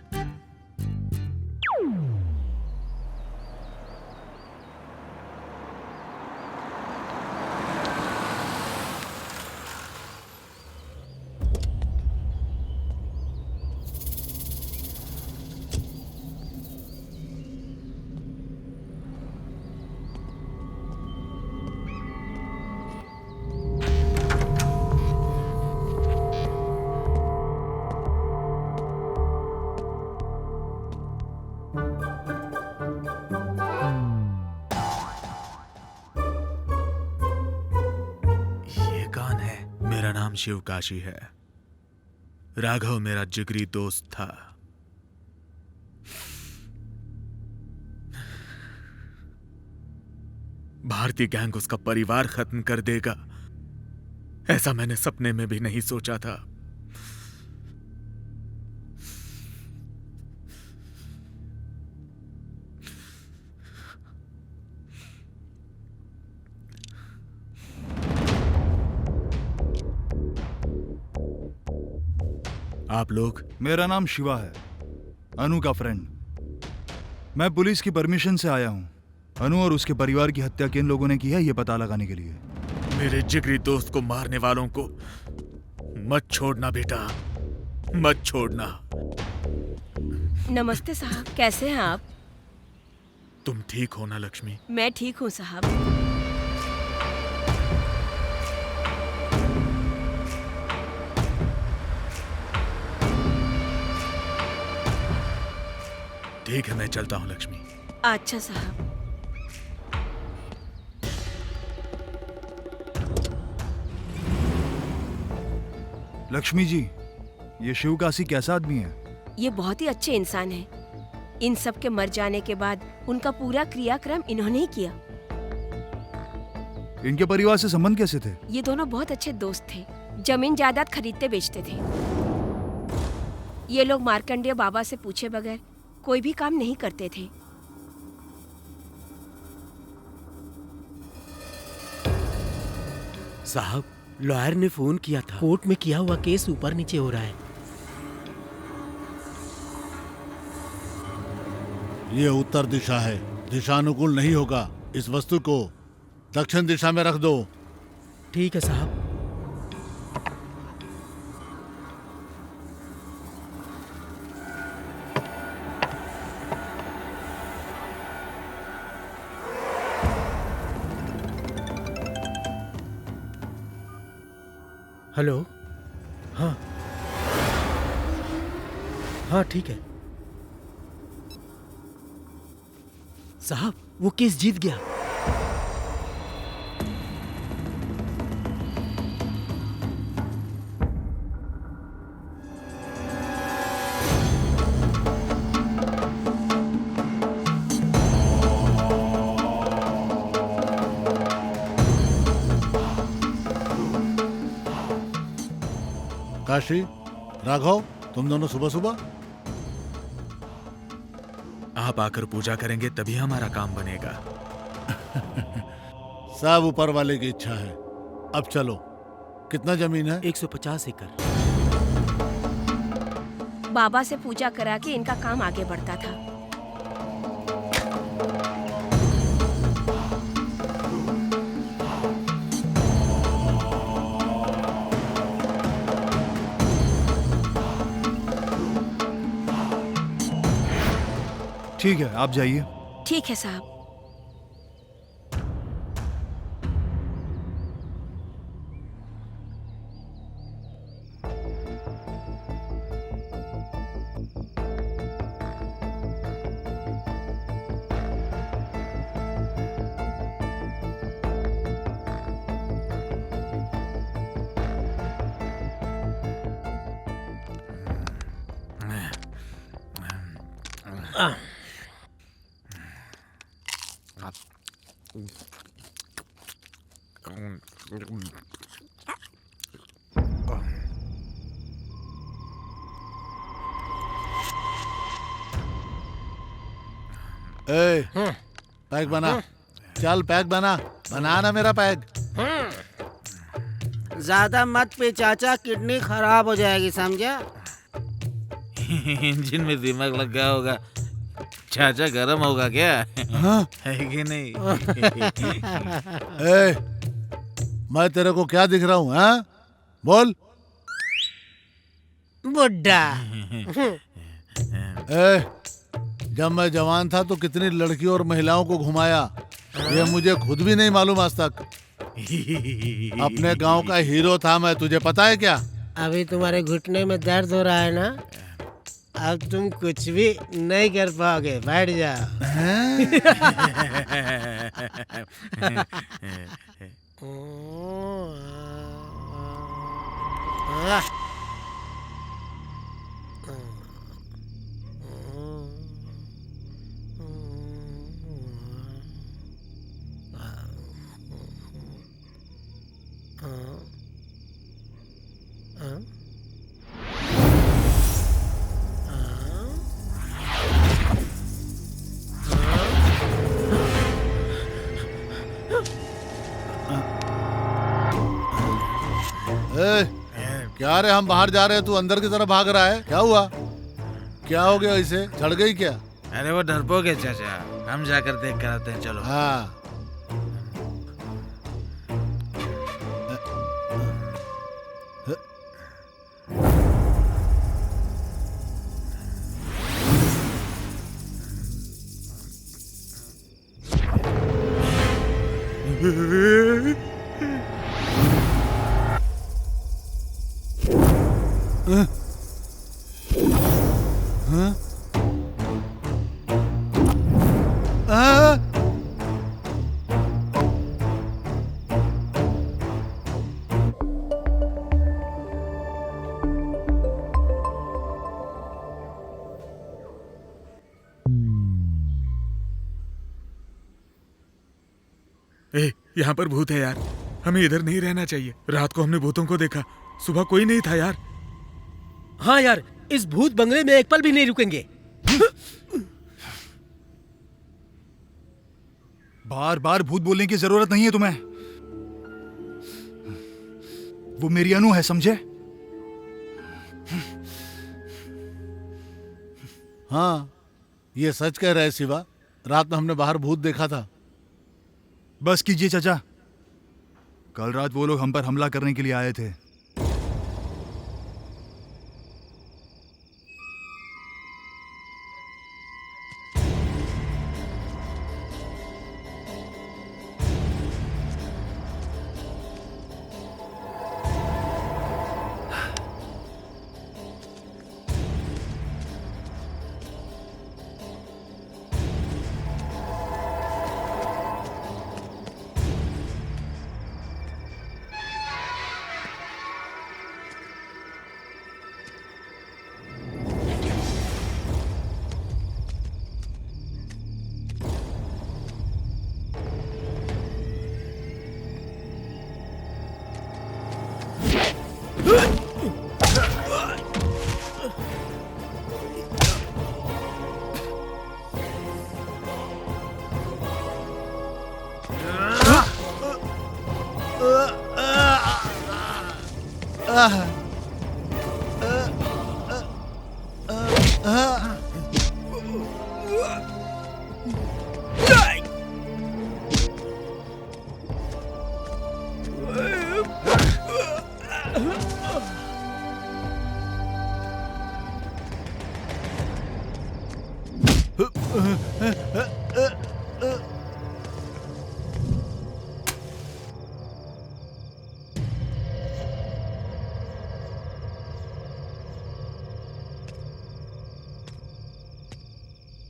ये कौन है? मेरा नाम शिवकाशी है। राघव मेरा जिगरी दोस्त था। भारतीय गैंग उसका परिवार खत्म कर देगा, ऐसा मैंने सपने में भी नहीं सोचा था। आप लोग? मेरा नाम शिवा है, अनु का फ्रेंड। मैं पुलिस की परमिशन से आया हूँ। अनु और उसके परिवार की हत्या किन लोगों ने की है ये पता लगाने के लिए। मेरे जिगरी दोस्त को मारने वालों को मत छोड़ना बेटा, मत छोड़ना। नमस्ते साहब, कैसे हैं आप? तुम ठीक हो ना लक्ष्मी? मैं ठीक हूँ साहब। ठीक है, मैं चलता हूँ लक्ष्मी। अच्छा साहब। लक्ष्मी जी, ये शिवकाशी कैसा आदमी है? ये बहुत ही अच्छे इंसान हैं। इन सब के मर जाने के बाद उनका पूरा क्रियाक्रम इन्होंने ही किया। इनके परिवार से संबंध कैसे थे? ये दोनों बहुत अच्छे दोस्त थे, जमीन जायदाद खरीदते बेचते थे। ये लोग मार्कंडेय बाबा से पूछे बगैर कोई भी काम नहीं करते थे। साहब, लॉयर ने फोन किया था। कोर्ट में किया हुआ केस ऊपर नीचे हो रहा है। ये उत्तर दिशा है, दिशानुकूल नहीं होगा। इस वस्तु को दक्षिण दिशा में रख दो। ठीक है साहब। हेलो। हाँ हाँ, ठीक है साहब, वो केस जीत गया। काशी, राघव, तुम दोनों सुबह सुबह? आप आकर पूजा करेंगे तभी हमारा काम बनेगा। सब ऊपर वाले की इच्छा है। अब चलो। कितना जमीन है? 150 एकड़। बाबा से पूजा करा के इनका काम आगे बढ़ता था। ठीक है, आप जाइए। ठीक है साहब। ए, पैक बना। चल पैक बना, बना ना मेरा पैक। ज्यादा मत पे चाचा, किडनी खराब हो जाएगी, समझा? इंजन में दिमाग लग गया होगा। चाचा गरम होगा क्या? हाँ? है कि नहीं? ए, मैं तेरे को क्या दिख रहा हूँ? हाँ, बोल। बुड्ढा। ए, जब मैं जवान था तो कितनी लड़कियों और महिलाओं को घुमाया, ये मुझे खुद भी नहीं मालूम आज तक। अपने गांव का हीरो था मैं, तुझे पता है क्या? अभी तुम्हारे घुटने में दर्द हो रहा है ना? अब तुम कुछ भी नहीं कर पाओगे, बैठ जाओ। ए, क्या रे, हम बाहर जा रहे हैं, तू अंदर की तरफ भाग रहा है, क्या हुआ? क्या हो गया, इसे चढ़ गई क्या? अरे वो डरपोक है चाचा, हम जाकर देख कर आते हैं, चलो। हाँ। ए, यहाँ पर भूत है यार, हमें इधर नहीं रहना चाहिए। रात को हमने भूतों को देखा, सुबह कोई नहीं था यार। हाँ यार, इस भूत बंगले में एक पल भी नहीं रुकेंगे। बार बार भूत बोलने की जरूरत नहीं है तुम्हें। वो मेरी अनु है, समझे? हाँ, ये सच कह रहा है शिवा, रात में हमने बाहर भूत देखा था। बस कीजिए चाचा, कल रात वो लोग हम पर हमला करने के लिए आए थे।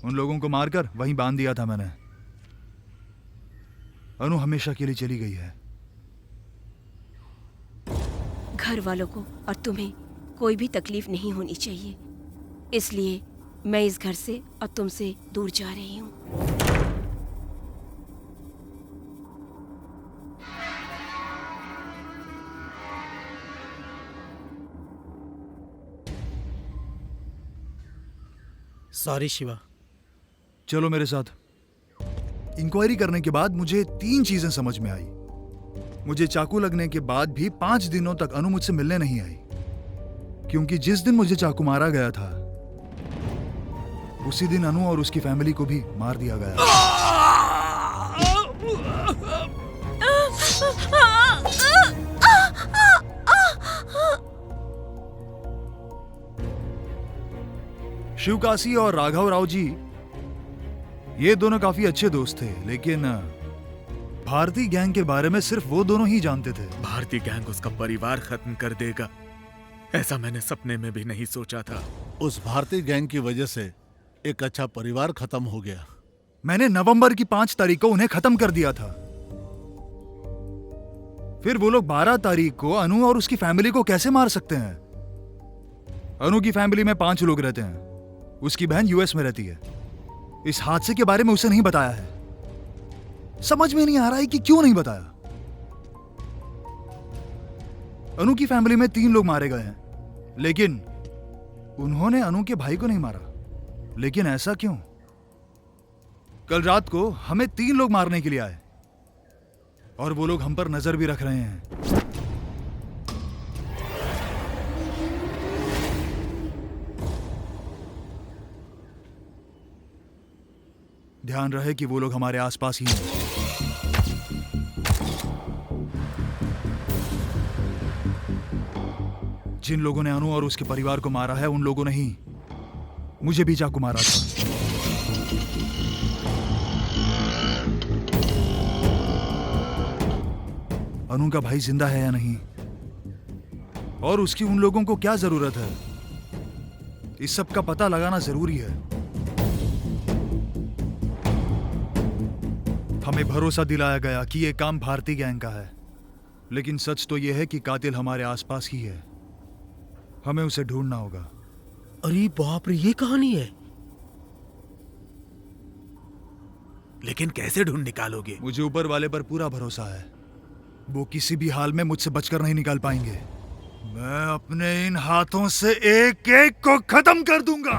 उन लोगों को मारकर वहीं बांध दिया था मैंने। अनु हमेशा के लिए चली गई है। घर वालों को और तुम्हें कोई भी तकलीफ नहीं होनी चाहिए, इसलिए मैं इस घर से और तुमसे दूर जा रही हूँ। सॉरी शिवा। चलो मेरे साथ। इंक्वायरी करने के बाद मुझे 3 चीजें समझ में आई। मुझे चाकू लगने के बाद भी 5 दिनों तक अनु मुझसे मिलने नहीं आई, क्योंकि जिस दिन मुझे चाकू मारा गया था उसी दिन अनु और उसकी फैमिली को भी मार दिया गया। शिवकाशी और राघव राव जी ये दोनों काफी अच्छे दोस्त थे, लेकिन भारतीय गैंग के बारे में सिर्फ वो दोनों ही जानते थे। भारतीय गैंग उसका परिवार खत्म कर देगा, ऐसा मैंने सपने में भी नहीं सोचा था। उस भारतीय गैंग की वजह से एक अच्छा परिवार खत्म हो गया। मैंने नवंबर की 5 तारीख को उन्हें खत्म कर दिया था। फिर वो लोग 12 तारीख को अनु और उसकी फैमिली को कैसे मार सकते हैं? अनु की फैमिली में 5 लोग रहते हैं, उसकी बहन यूएस में रहती है। इस हादसे के बारे में उसे नहीं बताया है। समझ में नहीं आ रहा है कि क्यों नहीं बताया। अनु की फैमिली में 3 लोग मारे गए हैं, लेकिन उन्होंने अनु के भाई को नहीं मारा। लेकिन ऐसा क्यों? कल रात को हमें 3 लोग मारने के लिए आए और वो लोग हम पर नजर भी रख रहे हैं। ध्यान रहे कि वो लोग हमारे आसपास ही हैं। जिन लोगों ने अनु और उसके परिवार को मारा है उन लोगों ने ही मुझे भी चाकू मारा था। अनु का भाई जिंदा है या नहीं, और उसकी उन लोगों को क्या जरूरत है, इस सब का पता लगाना जरूरी है। हमें भरोसा दिलाया गया कि यह काम भारतीय गैंग का है, लेकिन सच तो यह है कि कातिल हमारे आसपास ही है। हमें उसे ढूंढना होगा। अरे बाप रे, ये कहानी है। लेकिन कैसे ढूंढ निकालोगे? मुझे ऊपर वाले पर पूरा भरोसा है, वो किसी भी हाल में मुझसे बचकर नहीं निकाल पाएंगे। मैं अपने इन हाथों से एक एक को खत्म कर दूंगा।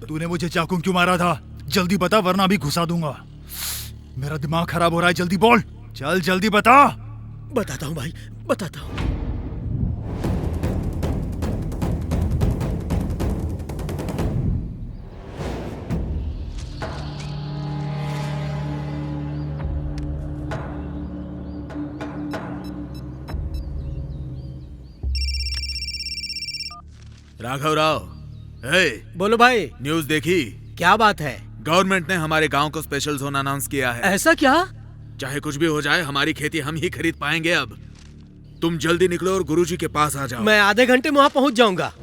तूने मुझे चाकू क्यों मारा था? जल्दी बता, वरना अभी घुसा दूंगा। मेरा दिमाग खराब हो रहा है, जल्दी बोल। चल जल्दी बता। बताता हूँ भाई, बताता हूँ। राघव राव, हे, बोलो भाई, न्यूज़ देखी? क्या बात है? गवर्नमेंट ने हमारे गांव को स्पेशल जोन अनाउंस किया है। ऐसा क्या? चाहे कुछ भी हो जाए, हमारी खेती हम ही खरीद पाएंगे अब। तुम जल्दी निकलो और गुरुजी के पास आ जाओ। मैं आधे घंटे में वहां पहुंच जाऊंगा।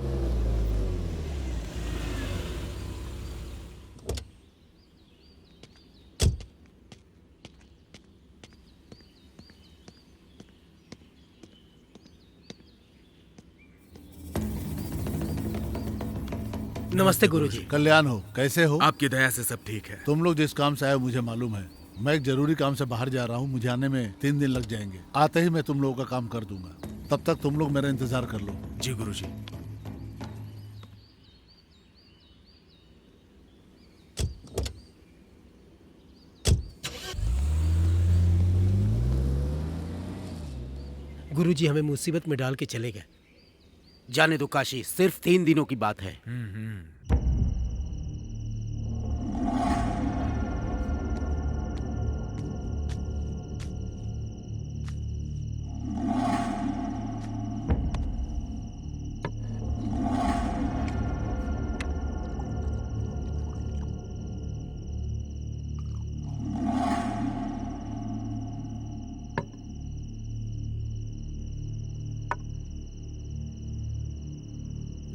नमस्ते गुरुजी। कल्याण हो, कैसे हो? आपकी दया से सब ठीक है। तुम लोग जिस काम से आए हो मुझे मालूम है। मैं एक जरूरी काम से बाहर जा रहा हूँ, मुझे आने में 3 दिन लग जाएंगे। आते ही मैं तुम लोगों का काम कर दूंगा। तब तक तुम लोग मेरा इंतजार कर लो। जी गुरुजी। गुरुजी हमें मुसीबत में डाल के चले गए। जाने दो काशी, सिर्फ 3 दिनों की बात है।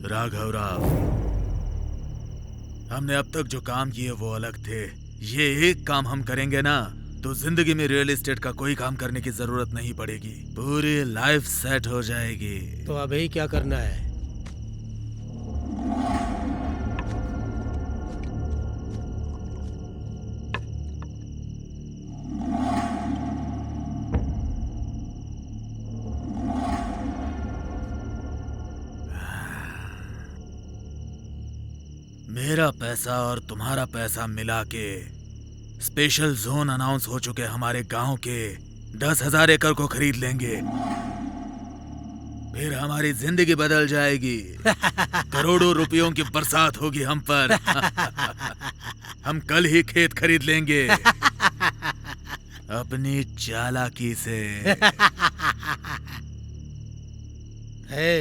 राघव राव, हमने अब तक जो काम किए वो अलग थे। ये एक काम हम करेंगे ना तो जिंदगी में रियल एस्टेट का कोई काम करने की जरूरत नहीं पड़ेगी। पूरी लाइफ सेट हो जाएगी। तो अभी क्या करना है? मेरा पैसा और तुम्हारा पैसा मिला के स्पेशल जोन अनाउंस हो चुके हमारे गांव के 10,000 एकड़ को खरीद लेंगे। फिर हमारी जिंदगी बदल जाएगी। करोड़ों रुपयों की बरसात होगी हम पर। हम कल ही खेत खरीद लेंगे अपनी चालाकी से। हे,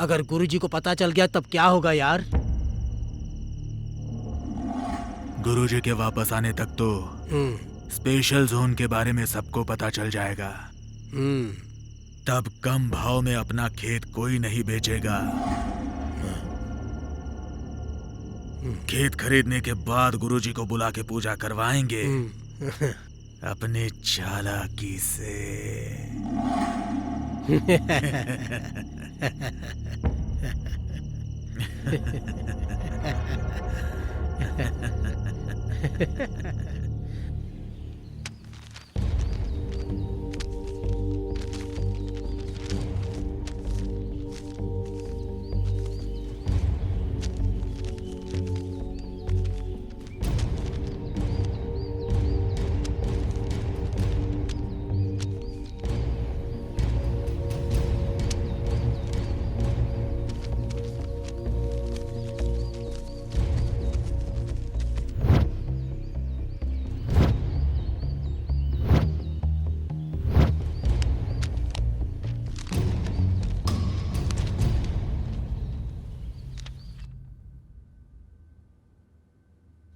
अगर गुरुजी को पता चल गया तब क्या होगा यार? गुरुजी के वापस आने तक तो स्पेशल जोन के बारे में सबको पता चल जाएगा। तब कम भाव में अपना खेत कोई नहीं बेचेगा। खेत खरीदने के बाद गुरुजी को बुला के पूजा करवाएंगे अपने चालाकी से।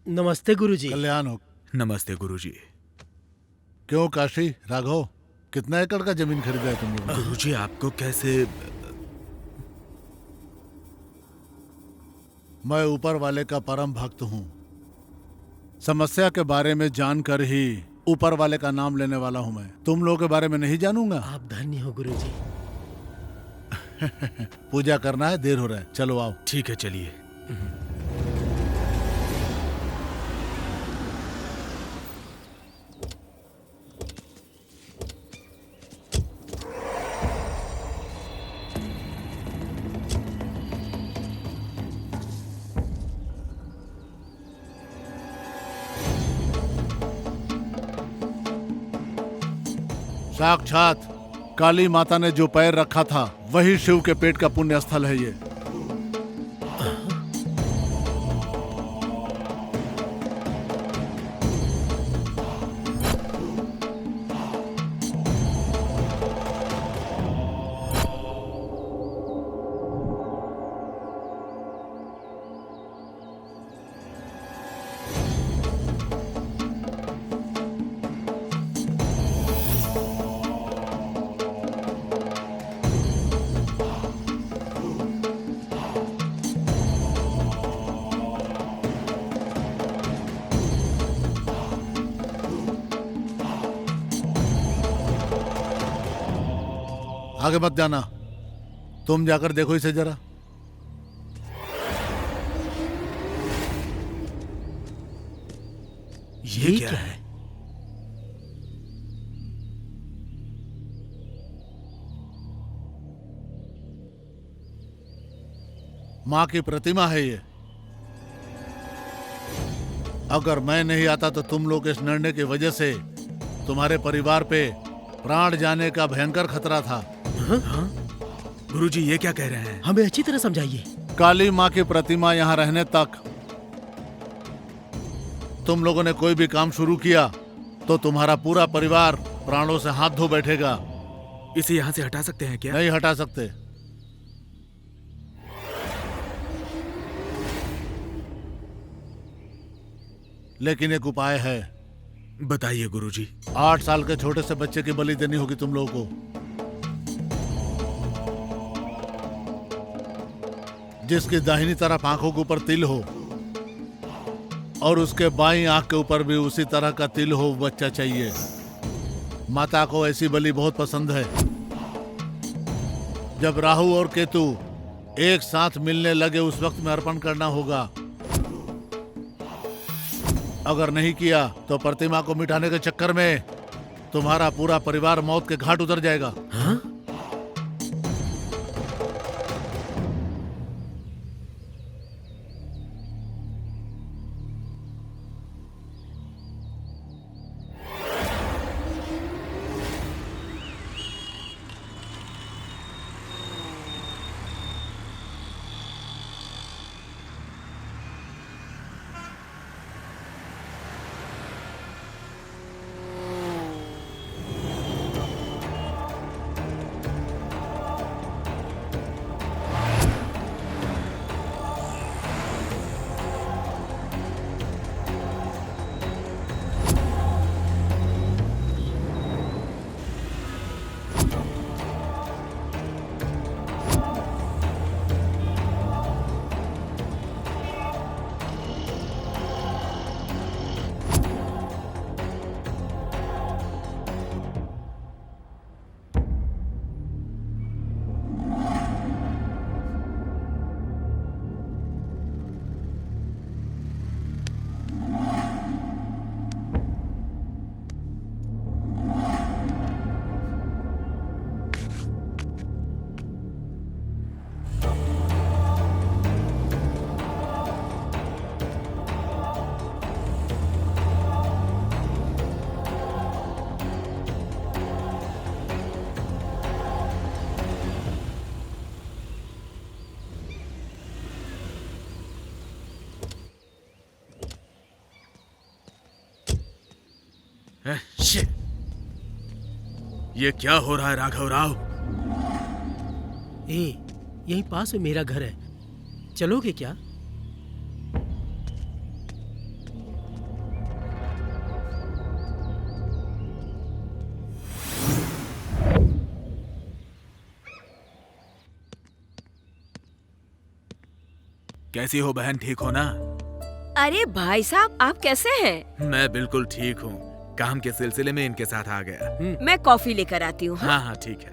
नमस्ते गुरुजी। कल्याण हो। नमस्ते गुरुजी। क्यों काशी, राघव, कितना एकड़ का जमीन खरीदा है तुम लोगों ने? गुरुजी आपको कैसे? मैं ऊपर वाले का परम भक्त हूँ। समस्या के बारे में जानकर ही ऊपर वाले का नाम लेने वाला हूँ मैं। तुम लोगों के बारे में नहीं जानूंगा। आप धन्य हो गुरुजी। पूजा करना है, देर हो रहा है, चलो आओ। ठीक है, चलिए। साक्षात काली माता ने जो पैर रखा था वही शिव के पेट का पुण्य स्थल है ये। आगे मत जाना, तुम जाकर देखो इसे जरा। ये क्या है? माँ की प्रतिमा है ये। अगर मैं नहीं आता तो तुम लोग इस निर्णय की वजह से तुम्हारे परिवार पे प्राण जाने का भयंकर खतरा था। गुरुजी ये क्या कह रहे हैं? हमें अच्छी तरह समझाइए। काली माँ की प्रतिमा यहाँ रहने तक तुम लोगों ने कोई भी काम शुरू किया तो तुम्हारा पूरा परिवार प्राणों से हाथ धो बैठेगा। इसे यहाँ से हटा सकते हैं क्या? नहीं हटा सकते। लेकिन एक उपाय है। बताइए गुरुजी। 8 साल के छोटे से बच्चे की बलि देनी होगी तुम लोगों को, जिसकी दाहिनी तरफ आंखों के ऊपर तिल हो और उसके बाईं आंख के ऊपर भी उसी तरह का तिल हो बच्चा चाहिए। माता को ऐसी बलि बहुत पसंद है। जब राहु और केतु एक साथ मिलने लगे उस वक्त में अर्पण करना होगा। अगर नहीं किया तो प्रतिमा को मिटाने के चक्कर में तुम्हारा पूरा परिवार मौत के घाट उतर जाएगा। हाँ? शिट! ये क्या हो रहा है राघव राव? यहीं पास में मेरा घर है, चलोगे क्या? कैसी हो बहन, ठीक हो ना? अरे भाई साहब, आप कैसे हैं? मैं बिल्कुल ठीक हूँ। काम के सिलसिले में इनके साथ आ गया। मैं कॉफी लेकर आती हूँ। हाँ हाँ ठीक है।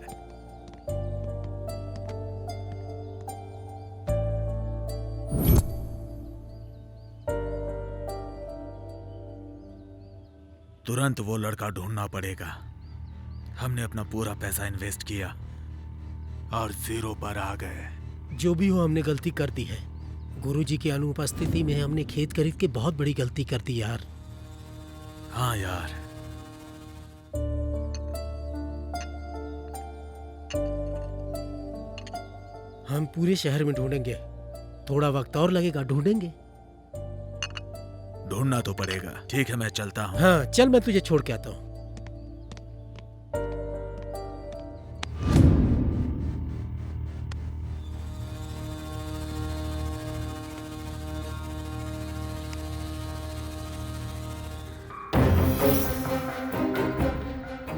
तुरंत वो लड़का ढूंढना पड़ेगा। हमने अपना पूरा पैसा इन्वेस्ट किया और 0 पर आ गए। जो भी हो, हमने गलती कर दी है। गुरुजी की अनुपस्थिति में हमने खेत खरीद के बहुत बड़ी गलती कर दी यार। हाँ यार, हम पूरे शहर में ढूंढेंगे, थोड़ा वक्त और लगेगा, ढूंढेंगे। ढूंढना तो पड़ेगा। ठीक है, मैं चलता हूँ। हाँ चल, मैं तुझे छोड़ के आता हूँ।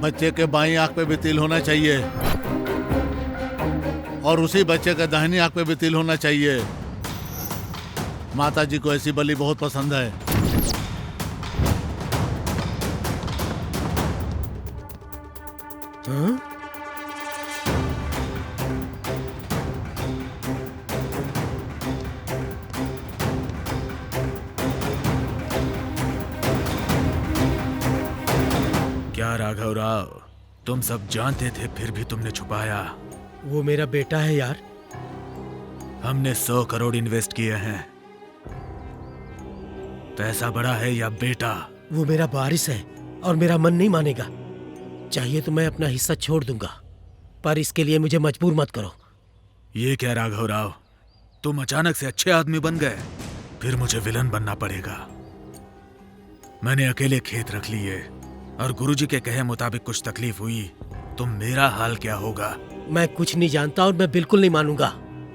बच्चे के बाईं आंख पे भी तिल होना चाहिए और उसी बच्चे के दाहिनी आंख पे भी तिल होना चाहिए। माता जी को ऐसी बलि बहुत पसंद है। हाँ? क्या राघव राव, तुम सब जानते थे फिर भी तुमने छुपाया? वो मेरा बेटा है यार। हमने 100 करोड़ इन्वेस्ट किए हैं। पैसा बड़ा है या बेटा? वो मेरा वारिस है और मेरा मन नहीं मानेगा। चाहिए तो मैं अपना हिस्सा छोड़ दूंगा, पर इसके लिए मुझे मजबूर मत करो। ये क्या राघव राव, तुम अचानक से अच्छे आदमी बन गए, फिर मुझे विलन बनना पड़ेगा। मैंने अकेले खेत रख लिए और गुरुजी के कहे मुताबिक कुछ तकलीफ हुई तो मेरा हाल क्या होगा? मैं कुछ नहीं जानता और मैं बिल्कुल नहीं मानूंगा।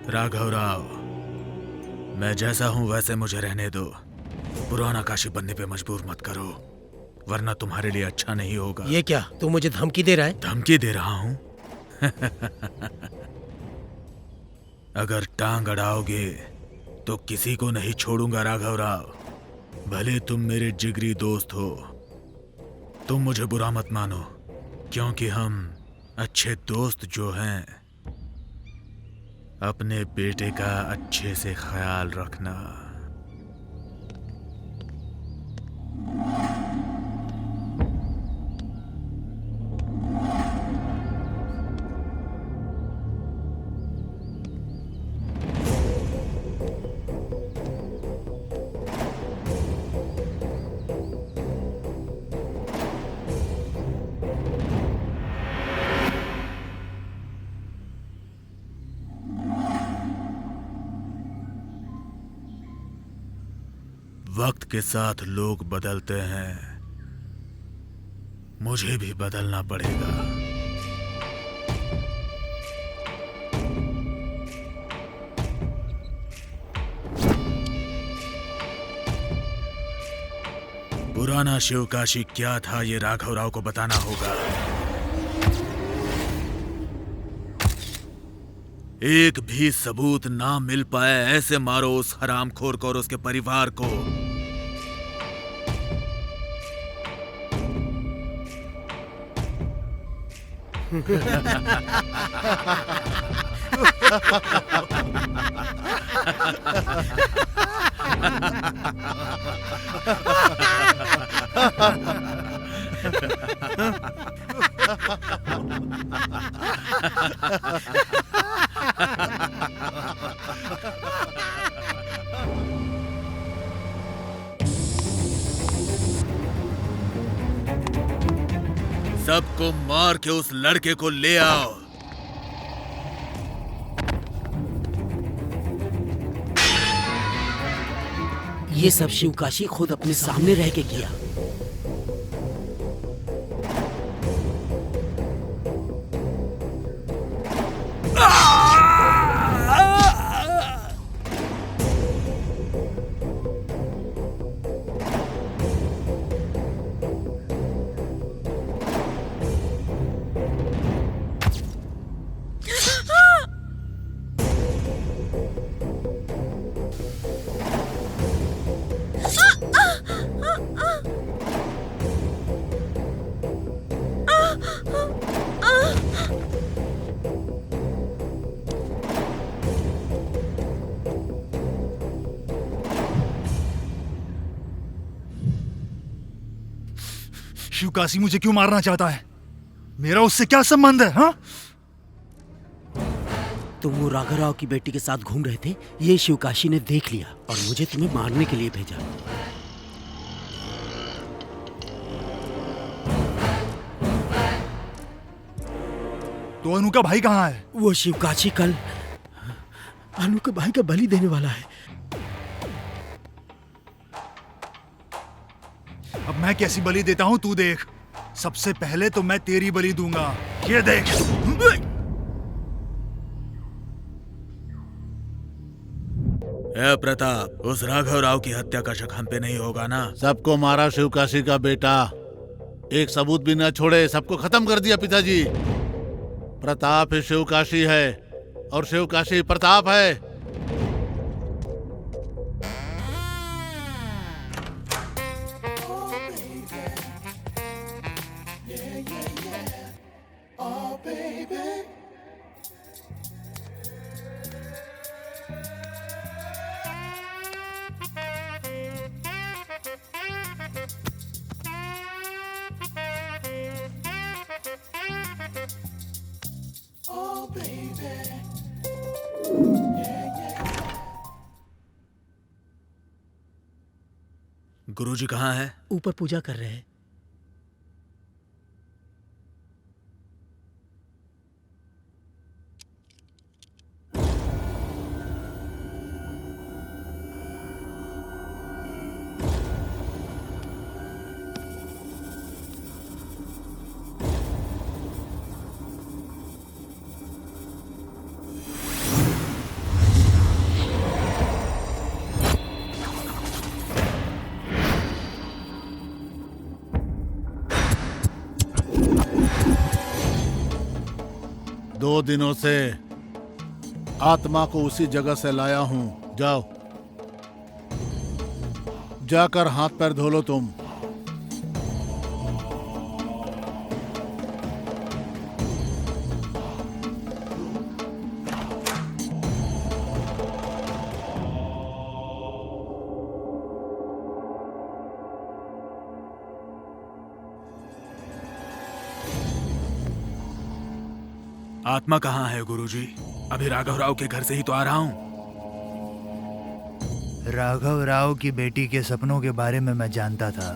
राघव राव, मैं जैसा हूं वैसे मुझे रहने दो। पुराना काशी बनने पे मजबूर मत करो, वरना तुम्हारे लिए अच्छा नहीं होगा। ये क्या, तू मुझे धमकी दे रहा है? धमकी दे रहा हूं? अगर टांग अड़ाओगे तो किसी को नहीं छोड़ूंगा राघव राव। भले तुम मेरे जिगरी दोस्त हो, तुम मुझे बुरा मत मानो, क्योंकि हम अच्छे दोस्त जो हैं, अपने बेटे का अच्छे से ख्याल रखना। वक्त के साथ लोग बदलते हैं, मुझे भी बदलना पड़ेगा। पुराना शिवकाशी क्या था ये राघव राव को बताना होगा। एक भी सबूत ना मिल पाए ऐसे मारो उस हरामखोर को और उसके परिवार को। सबको मार के उस लड़के को ले आओ। ये सब शिवकाशी खुद अपने सामने रह के किया। शिवकाशी मुझे क्यों मारना चाहता है? मेरा उससे क्या संबंध है? हाँ? तुम वो राघवराव की बेटी के साथ घूम रहे थे, ये शिवकाशी ने देख लिया और मुझे तुम्हें मारने के लिए भेजा। तो अनु का भाई कहाँ है? वो शिवकाशी कल अनु के भाई का बलि देने वाला है। अब मैं कैसी बलि देता हूँ तू देख। सबसे पहले तो मैं तेरी बलि दूंगा, ये देख। ए प्रताप, उस राघव राव की हत्या का शक हम पे नहीं होगा ना? सबको मारा शिवकाशी का बेटा, एक सबूत भी न छोड़े, सबको खत्म कर दिया पिताजी। प्रताप ही शिवकाशी है और शिवकाशी प्रताप है। गुरुजी कहाँ है? ऊपर पूजा कर रहे हैं। दो दिनों से आत्मा को उसी जगह से लाया हूं। जाओ, जाकर हाथ पैर धो लो तुम। आत्मा कहाँ है गुरुजी? अभी राघव राव के घर से ही तो आ रहा हूँ। राघव राव की बेटी के सपनों के बारे में मैं जानता था।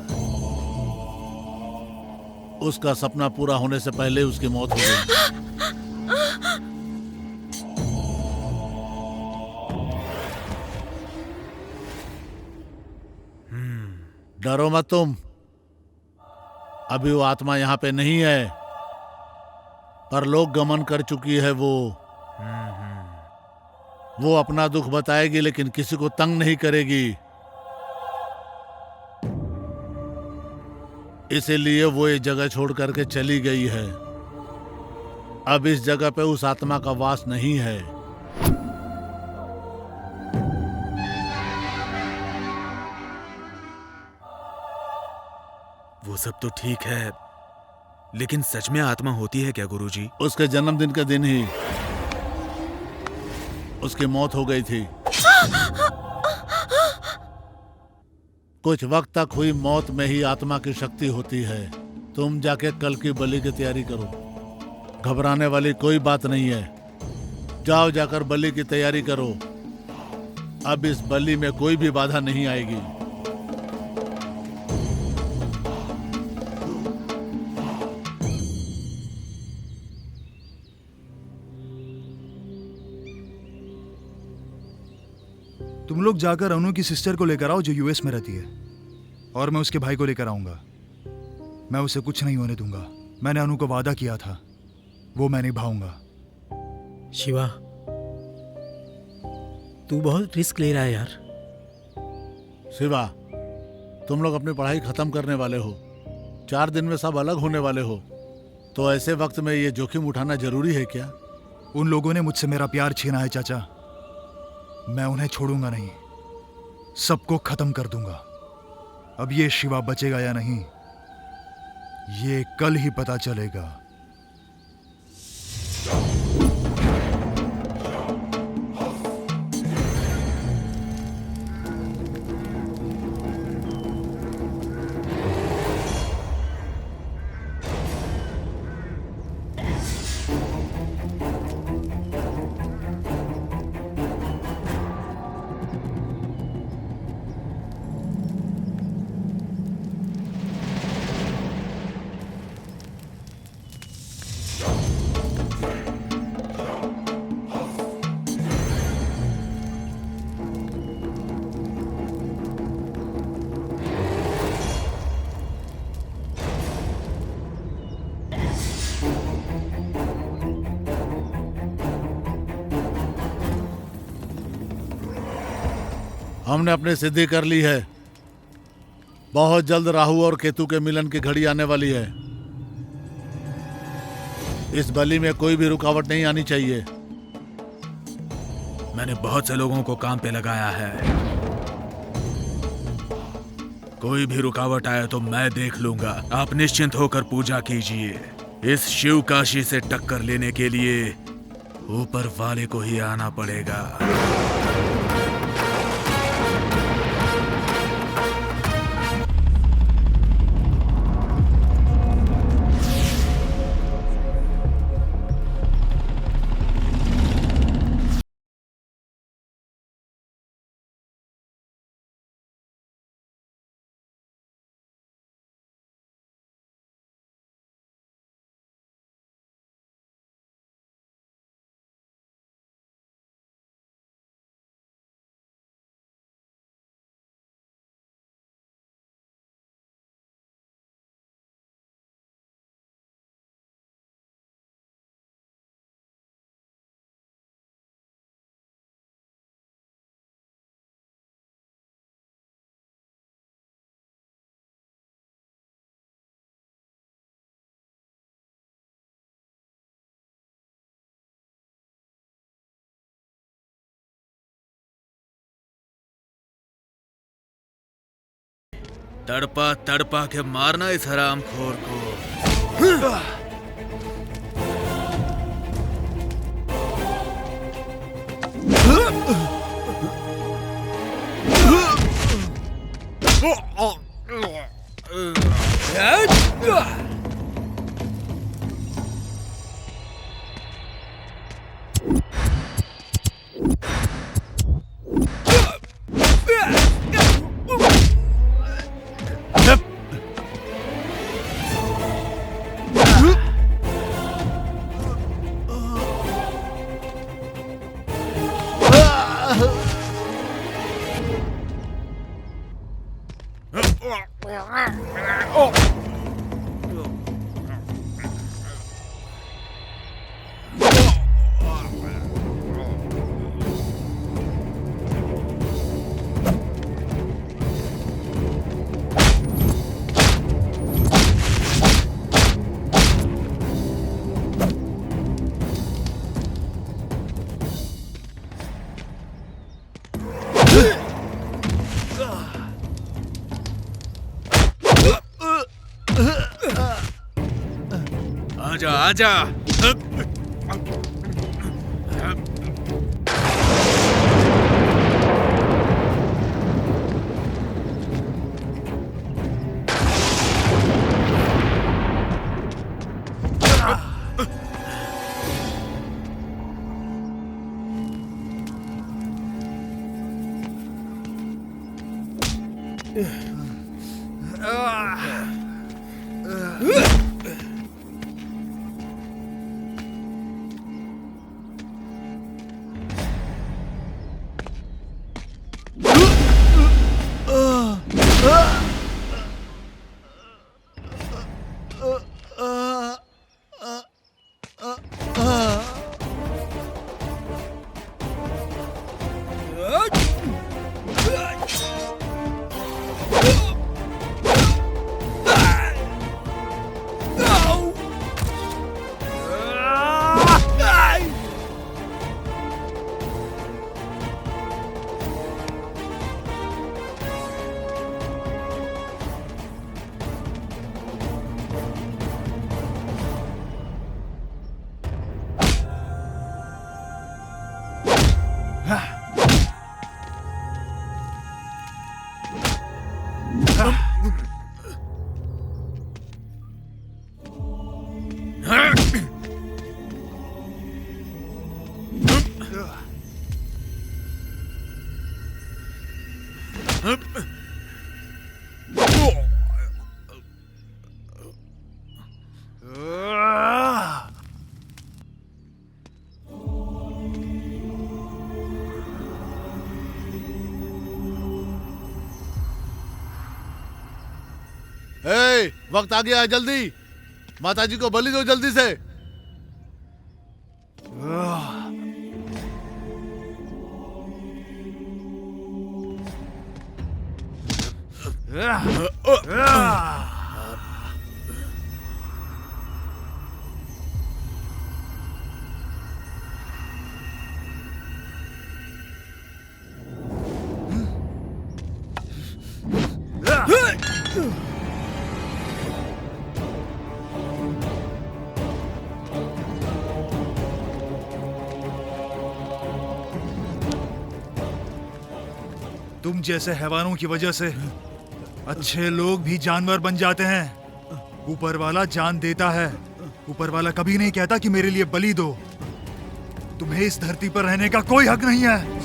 उसका सपना पूरा होने से पहले उसकी मौत हो गई। डरो मत तुम, अभी वो आत्मा यहाँ पे नहीं है, पर लोक गमन कर चुकी है वो अपना दुख बताएगी लेकिन किसी को तंग नहीं करेगी। इसीलिए वो ये जगह छोड़ करके चली गई है। अब इस जगह पे उस आत्मा का वास नहीं है। वो सब तो ठीक है, लेकिन सच में आत्मा होती है क्या गुरुजी? उसके जन्मदिन के दिन ही उसकी मौत हो गई थी। कुछ वक्त तक हुई मौत में ही आत्मा की शक्ति होती है। तुम जाके कल की बलि की तैयारी करो, घबराने वाली कोई बात नहीं है। जाओ, जाकर बलि की तैयारी करो। अब इस बलि में कोई भी बाधा नहीं आएगी। तुम लोग जाकर अनु की सिस्टर को लेकर आओ जो यूएस में रहती है, और मैं उसके भाई को लेकर आऊंगा। मैं उसे कुछ नहीं होने दूंगा। मैंने अनु को वादा किया था, वो मैं निभाऊंगा। शिवा, तू बहुत रिस्क ले रहा है यार। शिवा, तुम लोग अपनी पढ़ाई खत्म करने वाले हो, 4 दिन में सब अलग होने वाले हो, तो ऐसे वक्त में ये जोखिम उठाना जरूरी है क्या? उन लोगों ने मुझसे मेरा प्यार छीना है चाचा, मैं उन्हें छोड़ूंगा नहीं, सबको खत्म कर दूंगा। अब ये शिवा बचेगा या नहीं, ये कल ही पता चलेगा। हमने अपनी सिद्धि कर ली है। बहुत जल्द राहु और केतु के मिलन की घड़ी आने वाली है। इस बलि में कोई भी रुकावट नहीं आनी चाहिए। मैंने बहुत से लोगों को काम पे लगाया है। कोई भी रुकावट आए तो मैं देख लूंगा। आप निश्चिंत होकर पूजा कीजिए। इस शिव काशी से टक्कर लेने के लिए ऊपर वाले को ही आना पड़ेगा। तड़पा तड़पा के मारना इस हरामखोर को। आजा आजा। वक्त आ गया है, जल्दी माताजी को बलि दो जल्दी से। तुम जैसे हैवानों की वजह से अच्छे लोग भी जानवर बन जाते हैं। ऊपर वाला जान देता है। ऊपर वाला कभी नहीं कहता कि मेरे लिए बलि दो। तुम्हें इस धरती पर रहने का कोई हक नहीं है।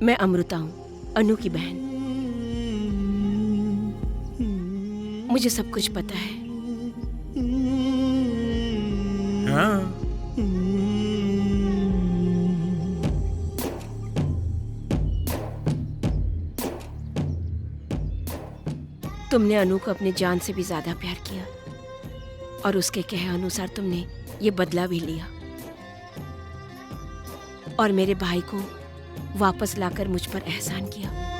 मैं अमृता हूँ, अनु की बहन। मुझे सब कुछ पता है। हाँ? तुमने अनु को अपने जान से भी ज्यादा प्यार किया और उसके कहे अनुसार तुमने ये बदला भी लिया और मेरे भाई को वापस लाकर मुझ पर एहसान किया।